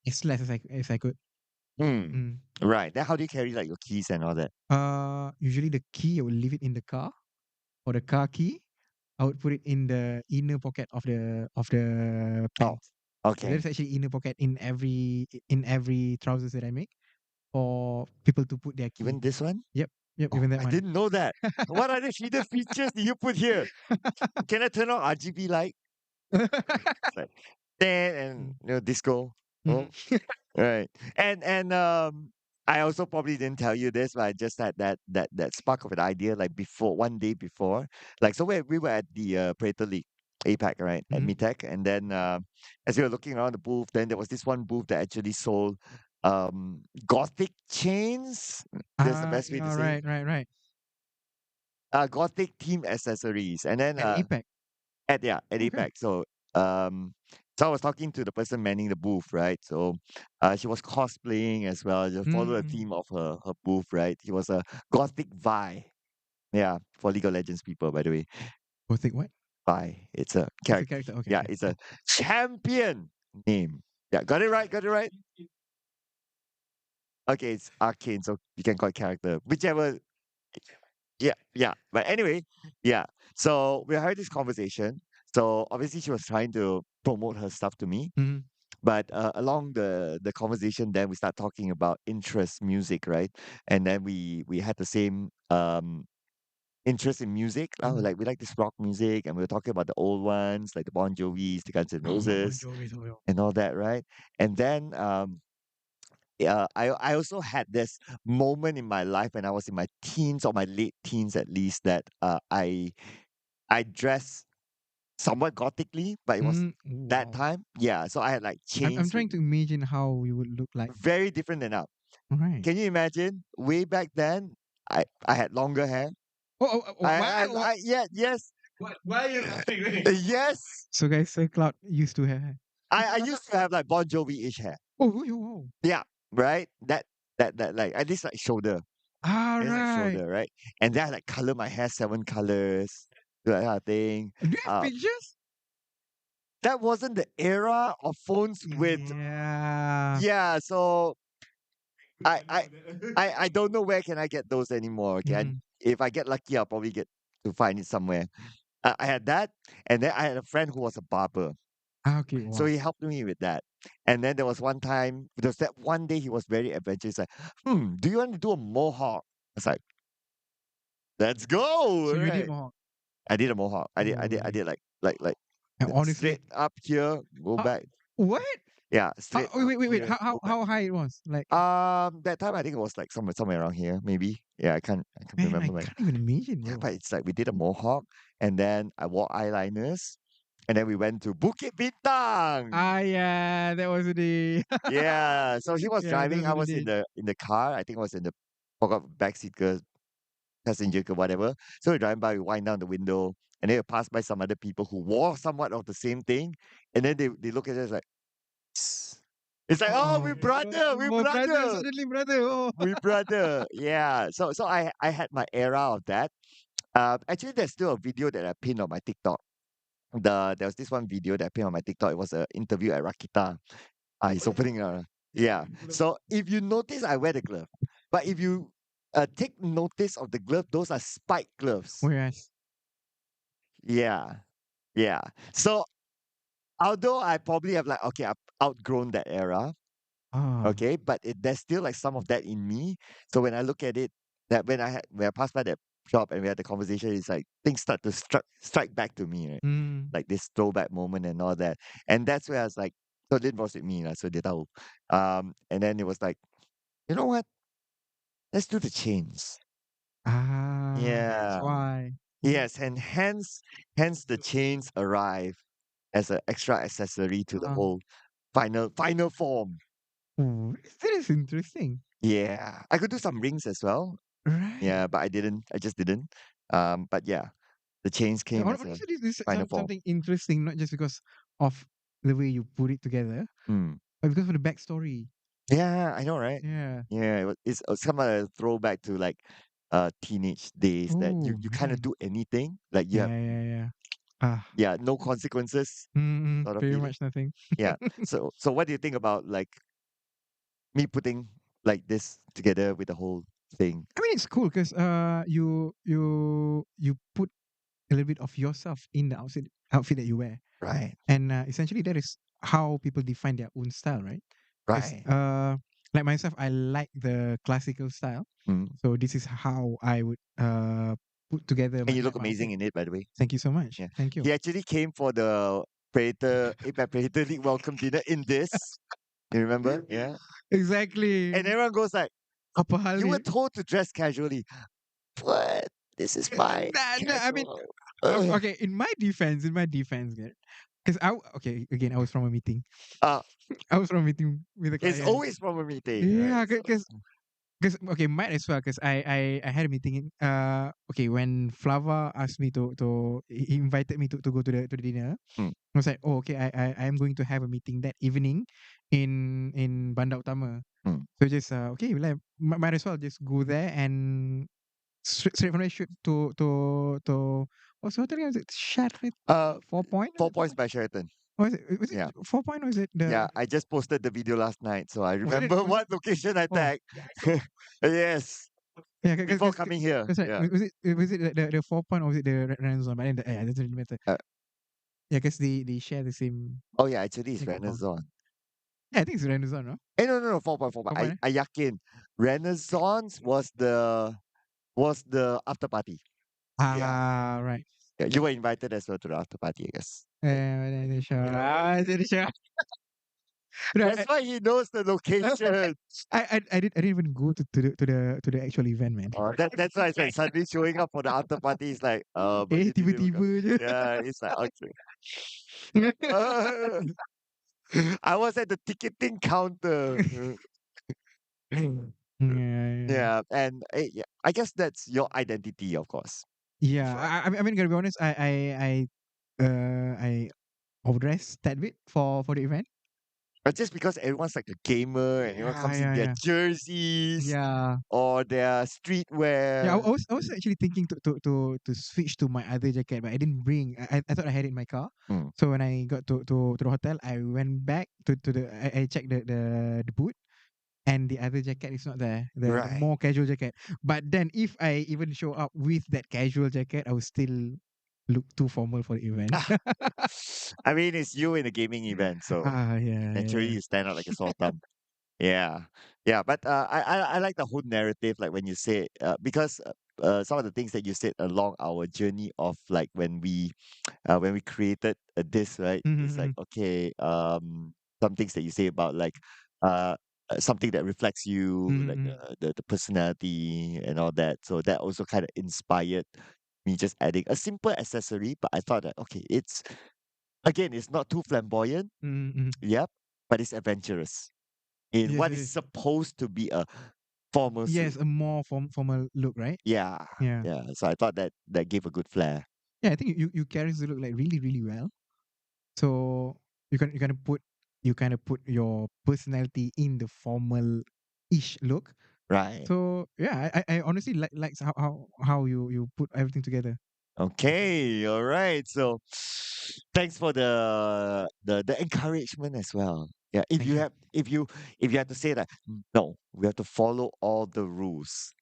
as less as I could. mm. Mm. Right. Then how do you carry like your keys and all that? Usually the key I would leave it in the car or the car key. I would put it in the inner pocket of the Oh, pants. So okay. there's actually inner pocket in every trousers that I make for people to put their key. Even this one? Yep, yep, Oh, even that I one. didn't know that. What are the hidden features that you put here? Can I turn on RGB light? It's like then and Mm, disco. mhm. Oh, right. And I also probably didn't tell you this, but I just had that spark of an idea like before 1 day before. Like so we were at the Prater League APAC, right? At Mhm. MITEC. And then as we were looking around the booth, then there was this one booth that actually sold gothic chains. That's the best way to Yeah, say it. right, right, right. Gothic theme accessories. And then At APEC. at Okay. APAC. Um so I was talking to the person manning the booth, right? So she was cosplaying as well. Just follow the Mm. theme of her booth, right? She was a gothic Vi. Yeah, for League of Legends people, by the way. Gothic what? Vi. It's a It's a character. character. Okay, Yeah, okay, it's cool. a champion name. Yeah, got it right, got it right. Okay, it's arcane, so you can call it character. Whichever. Yeah, yeah. But anyway, yeah. So we had this conversation. So obviously she was trying to promote her stuff to me. Mhm. But along the conversation, then we start talking about interest music, right? And then we had the same interest in music. Mhm. Like we like this rock music, and we were talking about the old ones, like the Bon Jovis, the Guns N' Oh, Bon Roses, Jovi, so yo. and all that, right? And then I also had this moment in my life when I was in my teens or my late teens at least that I dressed somewhat gothically, but it was that Wow. time. Yeah, so I had like I'm chains with trying to imagine how we would look like. very different than now. Alright. Can you imagine? Way back then, I had longer hair. What? Yeah, yes, Why are you laughing? yes. So guys, Sir Cloud used to have. I used to have like Bon Jovi-ish hair. Oh. Yeah, right. That like at least like shoulder. It's like Alright. shoulder, right? And then I like color my hair 7 colors, that kind of thing. Do you have Uh, pictures? that wasn't the era of phones with Yeah. yeah. So I I I don't know where can I get those anymore. Okay, Mhm. if I get lucky, I'll probably get to find it somewhere. I had that, and then I had a friend who was a barber, Okay, so wow. he helped me with that. And then there was one time, there was that one day he was very adventurous. Like, do you want to do a mohawk? I was like, let's go. So All you did right. more. I did a mohawk. I Holy. did like And honestly, straight up here, go how, back. what? Yeah, straight up Wait. here, How, how go back. how high it was? Like, That time I think it was like somewhere around here, maybe. Yeah, I can't man, I remember. Like, can't even imagine, yeah, bro. but it's like we did a mohawk, and then I wore eyeliners, and then we went to Bukit Bintang. Ah, yeah, that was the day. Yeah, so he was Yeah, driving. those I were the was days. in the car. I think I was in the forgot backseat, passenger, whatever. So we're driving by, we wind down the window, and then we pass by some other people who wore somewhat of the same thing, and then they look at us like, "Tss." It's like, oh, Oh, we oh, brother, brother, suddenly brother. Oh, we brother. Yeah. So I had my era of that. Actually, there's still a video that I pinned on my TikTok. There was this one video that I pinned on my TikTok. It was an interview at Rakita. He's opening yeah. So if you notice, I wear the glove. But if you take notice of the glove, those are spike gloves. whereas, Yeah. Yeah. So although I probably have like, okay, I've outgrown that era, ah, okay, but there's still like some of that in me. So when I look at it, that when I pass by that shop and we had the conversation, it's like things start to strike back to me, right? mm, Like this throwback moment and all that. And that's where I was like, so Lynn was with me, lah, so they tahu. And then it was like, you know what? Let's do the chains. that's Yeah. why. Yes, and hence the chains arrive as an extra accessory to the Uh, whole final form. oh, that is interesting. Yeah. I could do some rings as well. Right. Yeah, but I didn't. I just didn't. But yeah, the chains Yeah, came as a honestly, this is final form. something interesting, not just because of the way you put it together, Mm. but because of the backstory. Yeah, I know, right? Yeah. Yeah, it's kind of a throwback to like teenage days that Oh, you kind of man. do anything. Like you have Yeah. Ah, yeah, no consequences sort of pretty feeling. much nothing. Yeah. So what do you think about like me putting like this together with the whole thing? I mean, it's cool because you put a little bit of yourself in the outfit that you wear, Right. and essentially that is how people define their own style, right? Because Right. like myself, I like the classical style, Mm. so this is how I would put together And my you look my outfit. amazing in it, by the way. Thank you so much. Yeah. Thank you. He actually came for the Predator League welcome dinner in this. You remember? Yeah. Exactly. And everyone goes like, Apa hal you were ni? told to dress casually. What? This is my Nah, I mean, casual. Ugh. okay. In my defense, because okay, again, I was from a meeting. Uh, I was from a meeting with a it's client. always from a meeting, right? Yeah, So, because okay, might as well because I had a meeting in okay when Flava asked me to he invited me to go to the dinner. mm, I was like, oh, okay, I am going to have a meeting that evening in Bandar Utama. mm. So just okay, like might as well just go there and straight from there shoot to what's the hotel again? Is it Sheraton Uh, 4 Point? 4 points by Sheraton. Was it Yeah. 4 point or is it Yeah, the I just posted the video last night, so I remember was it what location I oh tagged. Yes, yeah before coming here. because like Yeah. was it the 4 point or was it the Renaissance? But then yeah, it doesn't really matter. Uh, Yeah, because they share the same oh yeah, actually it's link account. Renaissance. Yeah, I think it's Renaissance, no? No, no, no, 4.4. 4 point. I yakin. Renaissance was the after party. Yeah. Ah, right. Yeah, you were invited as well to the after party, I guess. Yeah. Sure. Sure. No, That's why he knows the location. I didn't even go to the actual event, man. That's why I said suddenly showing up for the after party is like, but you didn't even come. Tiba-tiba je. Yeah, it's like okay. Uh, I was at the ticketing counter. Yeah. Yeah, and yeah, I guess that's your identity, of course. Yeah, Sure. I mean, gotta be honest, I overdressed that bit for the event. But just because everyone's like a gamer and everyone Yeah, comes in yeah, their yeah. jerseys Yeah. or their Yeah, streetwear. I was actually thinking to switch to my other jacket, but I didn't bring. I thought I had it in my car. Mm, So when I got to the hotel, I went back to the I checked the boot, and the other jacket is not there. The right. more casual jacket. But then if I even show up with that casual jacket, I will still look too formal for the event. Ah, I mean, it's you in a gaming event, so Yeah, naturally yeah. you stand out like a sore thumb. Yeah, yeah, but I like the whole narrative, like when you say because some of the things that you said along our journey of like when we created this, right? It's like Mm-hmm, okay, some things that you say about like uh something that reflects you, like mm-hmm, the personality and all that. So that also kind of inspired me just adding a simple accessory. But I thought that okay, it's again, it's not too flamboyant. mm-hmm. Yep, but it's adventurous in Yes, what it is is. supposed to be a formal suit. Yes, a more formal look, right? Yeah, Yeah. yeah. So I thought that that gave a good flair. Yeah, I think you carry the look like really, really well. So you kind of put your personality in the formal ish look. Right. So yeah, I honestly likes how you put everything together. Okay, all right. So thanks for the encouragement as well. Yeah, Thank you. if you have to say that no, we have to follow all the rules.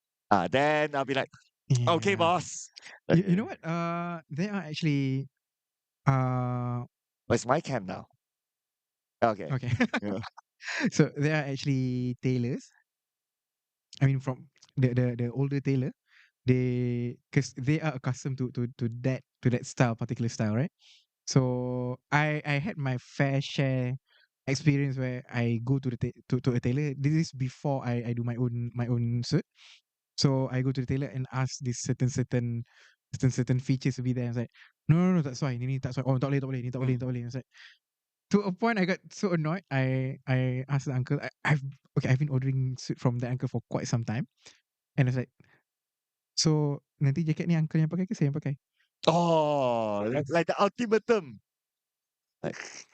Then I'll be like, okay, Yeah. boss. You know what? There are actually Where's my cam now? Okay. okay. Yeah. So there are actually tailors. I mean, from the older tailor, because they are accustomed to that style, particular style, right? So I had my fair share experience where I go to a tailor. This is before I do my own suit. So I go to the tailor and ask this certain features to be there. I was like, no, no, no, that's why. Ini tak why. Oh, tak boleh, ni tak boleh, Mm. tak boleh. I was like, to a point I got so annoyed. I asked the uncle. I've been ordering suit from the uncle for quite some time, and I was like, so nanti jaket ni uncle yang pakai ke saya yang pakai? Oh, like the ultimatum. Like,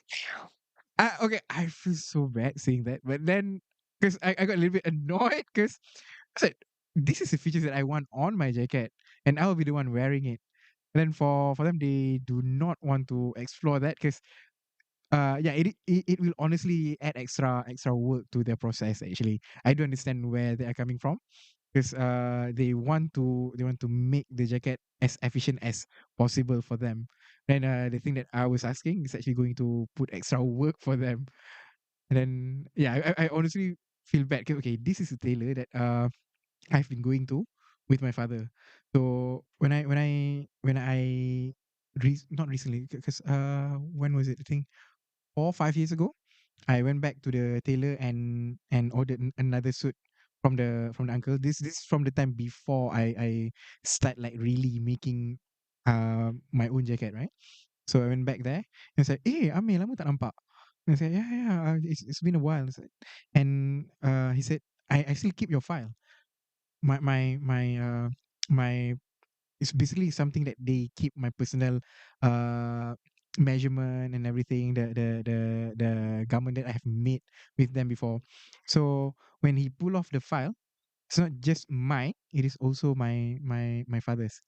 Okay, I feel so bad saying that, but then because I got a little bit annoyed because I said this is the features that I want on my jacket, and I will be the one wearing it. And then for them, they do not want to explore that because yeah, it will honestly add extra work to their process. Actually, I do understand where they are coming from because they want to make the jacket as efficient as possible for them. And the thing that I was asking is actually going to put extra work for them. And then yeah, I honestly feel bad. 'Cause, okay, this is a tailor that I've been going to with my father. So when I not recently because when was it? I think 4 5 years ago. I went back to the tailor and ordered another suit from the uncle. This is from the time before I start like really making my own jacket, right? So I went back there and it's like, "Eh, Amir, lama tak nampak." And I said, "Yeah, yeah, it's been a while." And he said, "I still keep your file. My my it's basically something that they keep my personal uh measurement and everything, the garment that I have made with them before. So when he pull off the file, it's not just mine, it is also my father's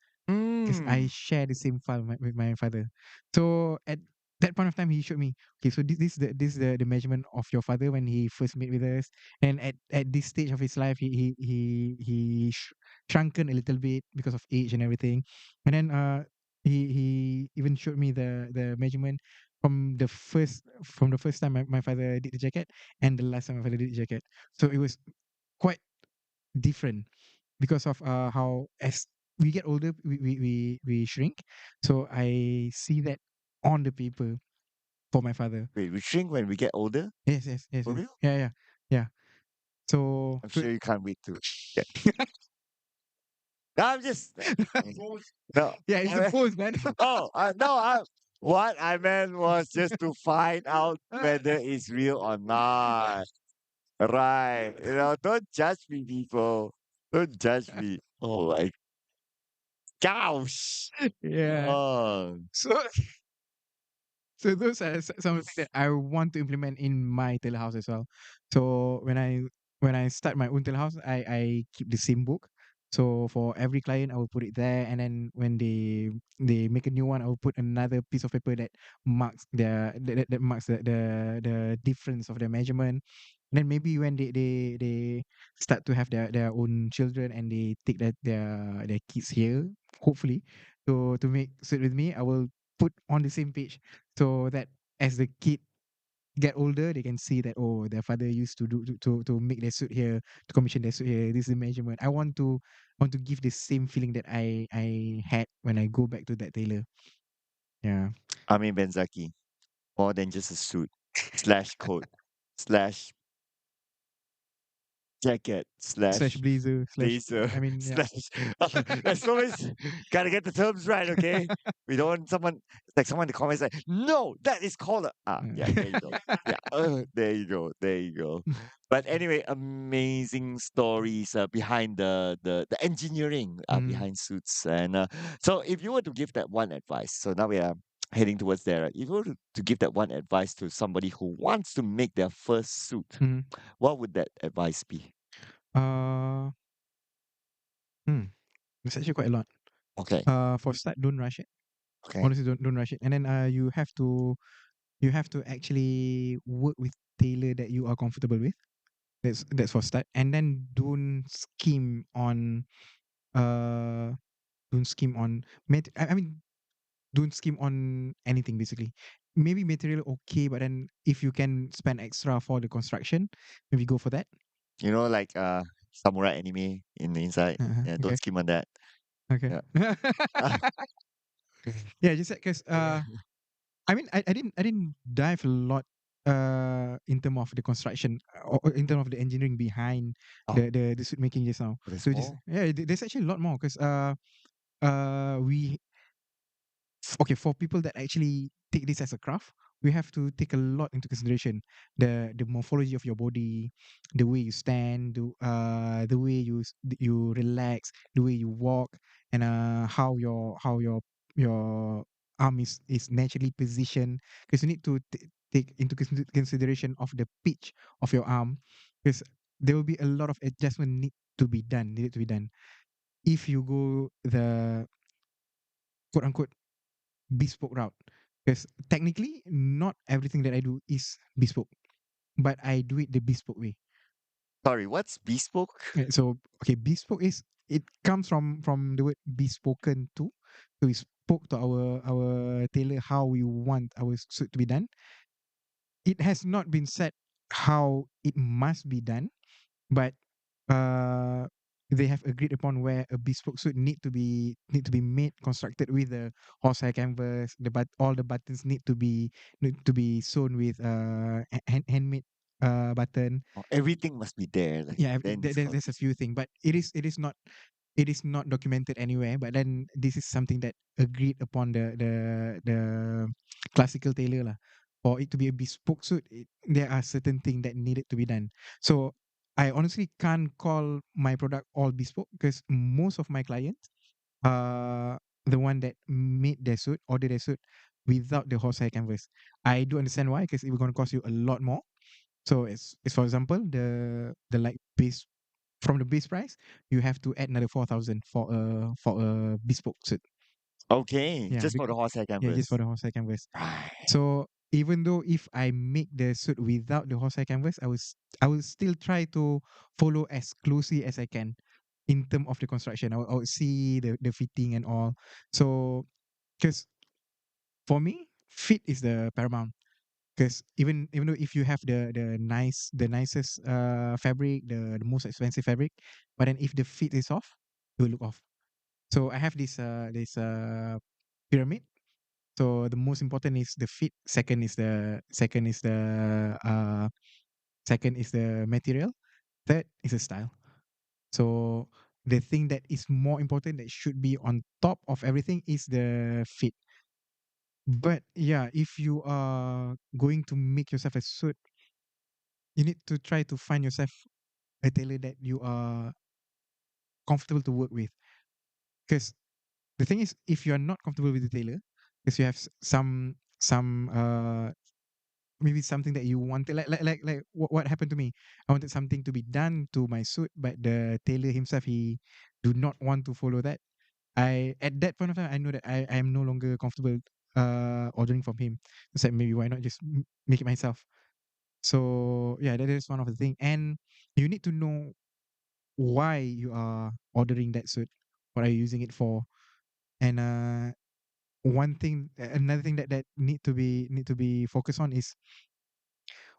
because I mm. share the same file with my father. So at that point of time he showed me, okay, so this is the measurement of your father when he first met with us, and at this stage of his life he shrunken a little bit because of age and everything, and then he even showed me the measurement from the first time my father did the jacket and the last time my father did the jacket. So it was quite different because of how as we get older we shrink. So I see that on the paper for my father. Wait, we shrink when we get older? Yes, yes, yes, For yes. real? Yeah, yeah, yeah. So, I'm so sure you can't wait to get. No, I'm just no. yeah, it's I the mean, pose, man. oh, no. What I meant was just to find out whether it's real or not. Right? Don't judge me, people. Don't judge me. Oh my gosh. Yeah. Oh, So so those are some of the things that I want to implement in my telehouse as well. So when I start my own telehouse, I keep the same book. So for every client, I will put it there, and then when they make a new one, I will put another piece of paper that marks that marks the difference of their measurement. And then maybe when they start to have their own children and they take their kids here, hopefully, to make suit with me, I will put on the same page so that as the kid get older, they can see that, oh, their father used to do to make their suit here, to commission their suit here. This is the measurement. I want to give the same feeling that I had when I go back to that tailor. Yeah. Amir Benzaki. More than just a suit slash coat slash jacket Slash slash blazer slash. blazer I mean, yeah. slash. There's always gotta get the terms right, okay? We don't want someone. It's like someone in the comments like, no, that is called yeah. There you go. Yeah, there you go. There you go. But anyway, amazing stories behind the engineering Mm, behind suits. And so, if you were to give that one advice, so now we are heading towards there. Right? If you were to give that one advice to somebody who wants to make their first suit, mm. what would that advice be? Uh, hmm. It's actually quite a lot. Okay. For start, don't rush it. Okay. Honestly, don't rush it. And then you have to actually work with tailor that you are comfortable with. That's for start. And then uh don't scheme on I mean don't scheme on anything basically. Maybe material okay, but then if you can spend extra for the construction, maybe go for that. Like samurai anime in the inside. Yeah, don't Okay. skim on that. Okay. Yeah. Ah, Yeah, just because I mean, I didn't dive a lot in terms of the construction or in terms of the engineering behind oh, the suit making just now. there's So just more. yeah, there's actually a lot more because we okay, for people that actually take this as a craft, we have to take a lot into consideration the morphology of your body, the way you stand, the way you relax, the way you walk, and how your arm is naturally positioned, because you need to take into consideration of the pitch of your arm, because there will be a lot of adjustment needed to be done if you go the quote unquote bespoke route, because technically not everything that I do is bespoke, but I do it the bespoke way. Sorry, what's bespoke? So okay, bespoke is, it comes from the word bespoken to. So we spoke to our tailor how we want our suit to be done. It has not been said how it must be done, but uh they have agreed upon where a bespoke suit need to be made, constructed with the horsehair canvas. All the buttons need to be sewn with handmade button. Oh, everything must be there. Like Yeah, then it's called there's a few bespoke. things, but it is not documented anywhere. But then this is something that agreed upon the classical tailor lah. For it to be a bespoke suit, there are certain things that needed to be done. So I honestly can't call my product all bespoke, because most of my clients the one that made their suit, order their suit without the horsehair canvas. I do understand why, because it will gonna cost you a lot more. So it's for example, the like base, from the base price, you have to add another 4,000 for a bespoke suit. Okay, Yeah, just for the horsehair yeah, just for canvas. the horsehair canvas. Right. So even though if I make the suit without the horsehair canvas, I will still try to follow as closely as I can in term of the construction. I would see the fitting and all. So because for me, fit is the paramount. Because even though if you have the nicest fabric, the most expensive fabric, but then if the fit is off, it will look off. So I have this pyramid. So the most important is the fit. Second is the material. Third is the style. So the thing that is more important that should be on top of everything is the fit. But yeah, if you are going to make yourself a suit, you need to try to find yourself a tailor that you are comfortable to work with. Because the thing is, if you are not comfortable with the tailor, because you have some maybe something that you wanted, like what happened to me. I wanted something to be done to my suit, but the tailor himself, he do not want to follow that. I at that point of time, I know that I am no longer comfortable ordering from him. It's like, maybe why not just make it myself. So yeah, that is one of the thing. And you need to know why you are ordering that suit. What are you using it for? And another thing that need to be focused on is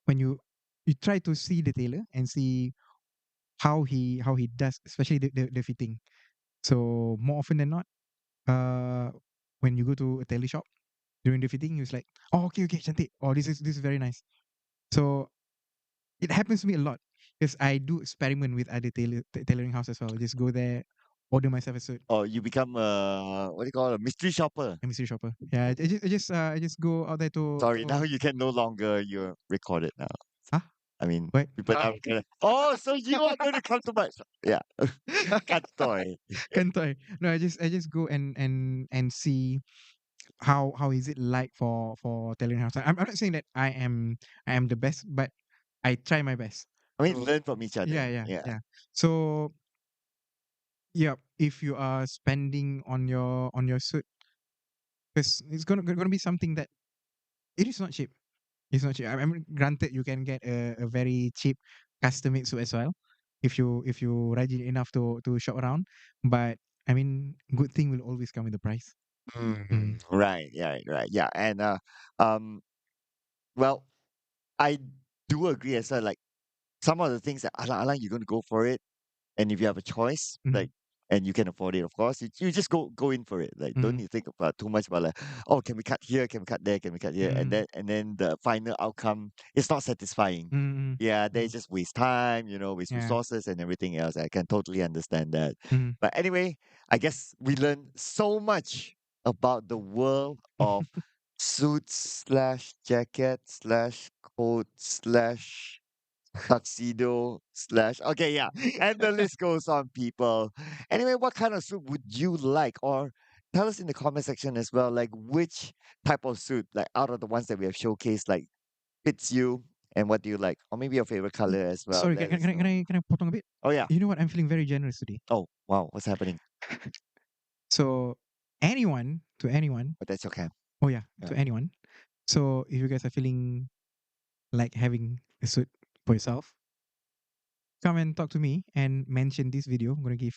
when you try to see the tailor and see how he does, especially the fitting. So more often than not, uh, when you go to a tailor shop during the fitting, it's like, oh, okay, cantik. Oh, this is very nice. So it happens to me a lot because I do experiment with other tailoring house as well. Just go there, order myself a suit. Or you become what do you call it, a mystery shopper. Let me see shopper. Yeah, I just go out there Sorry, to now you can no longer you're recorded now. huh? I mean, What? people now gonna. Oh, so you are going to come to my yeah, Kantoy. Kantai. No, I just go and see how is it like for tailoring house. I'm not saying that I am the best, but I try my best. I mean, So learn from each other. Yeah. yeah. So yeah, if you are spending on your suit, because it's gonna be something that it is not cheap. It's not cheap. I mean, granted, you can get a very cheap custom made suit as well if you rajin enough to shop around. But I mean, good thing will always come with the price. Mm. Right. Yeah. Right. Yeah. And um, well, I do agree as well. Like some of the things that Alang, you're going to go for it. And if you have a choice, Mm-hmm. like, and you can afford it, of course, you just go in for it. Like, don't Mm-hmm. need to think about too much about like, oh, can we cut here? Can we cut there? Can we cut here? Mm-hmm. And then the final outcome is not satisfying. Mm-hmm. Yeah, they Mm-hmm. just waste time, waste Yeah. resources and everything else. I can totally understand that. Mm-hmm. But anyway, I guess we learned so much about the world of suits slash jacket slash coat slash tuxedo slash okay, yeah, and the list goes on, people. Anyway, what kind of suit would you like, or tell us in the comment section as well, like which type of suit, like out of the ones that we have showcased, like fits you, and what do you like, or maybe your favorite color as well. Sorry, Let us know. can I potong a bit? Oh yeah. You know what? I'm feeling very generous today. Oh wow, what's happening? So anyone, But that's okay. oh yeah, Yeah. to anyone. So if you guys are feeling like having a suit for yourself, come and talk to me and mention this video. I'm gonna give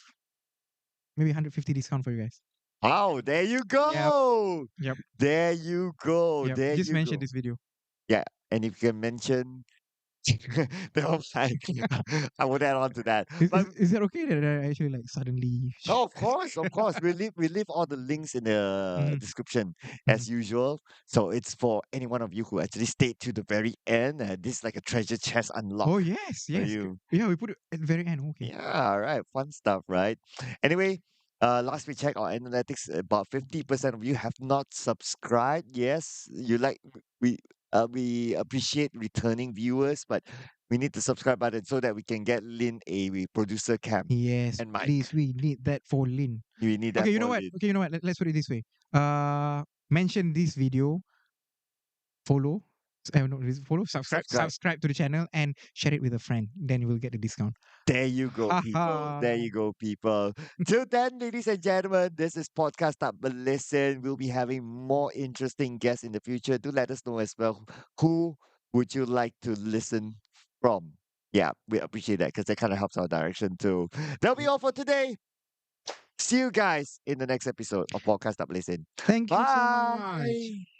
maybe 150 discount for you guys. Oh, there you Yep, go. yep, There you go. yep. There Just you mention go. this video. Yeah, and if you can mention the website, I would add on to that. But Is that okay that I actually like suddenly? oh, of course, of course. We leave all the links in the Mhm, description mhm. as usual. So it's for any one of you who actually stayed to the very end. This is like a treasure chest unlock Oh yes, for yes. you. Yeah, we put it at the very end. Okay. Yeah, all right. Fun stuff, right? Anyway, last we checked our analytics, about 50% of you have not subscribed. Yes, we appreciate returning viewers, but we need the subscribe button so that we can get Lin a producer cam Yes, and mic. please. We need that for Lin. We need that Okay, you know for what? Lin. Okay, you know what? Let's put it this way. Mention this video, follow, No, follow, Subscribe. subscribe to the channel and share it with a friend. Then you will get the discount. There you go, people. There Haha. you go, people. Till then, ladies and gentlemen, this is Podcast Up But Listen. We'll be having more interesting guests in the future. Do let us know as well. Who would you like to listen from? Yeah, we appreciate that because that kind of helps our direction too. That'll be all for today. See you guys in the next episode of Podcast Up Listen. Thank you so much. Bye.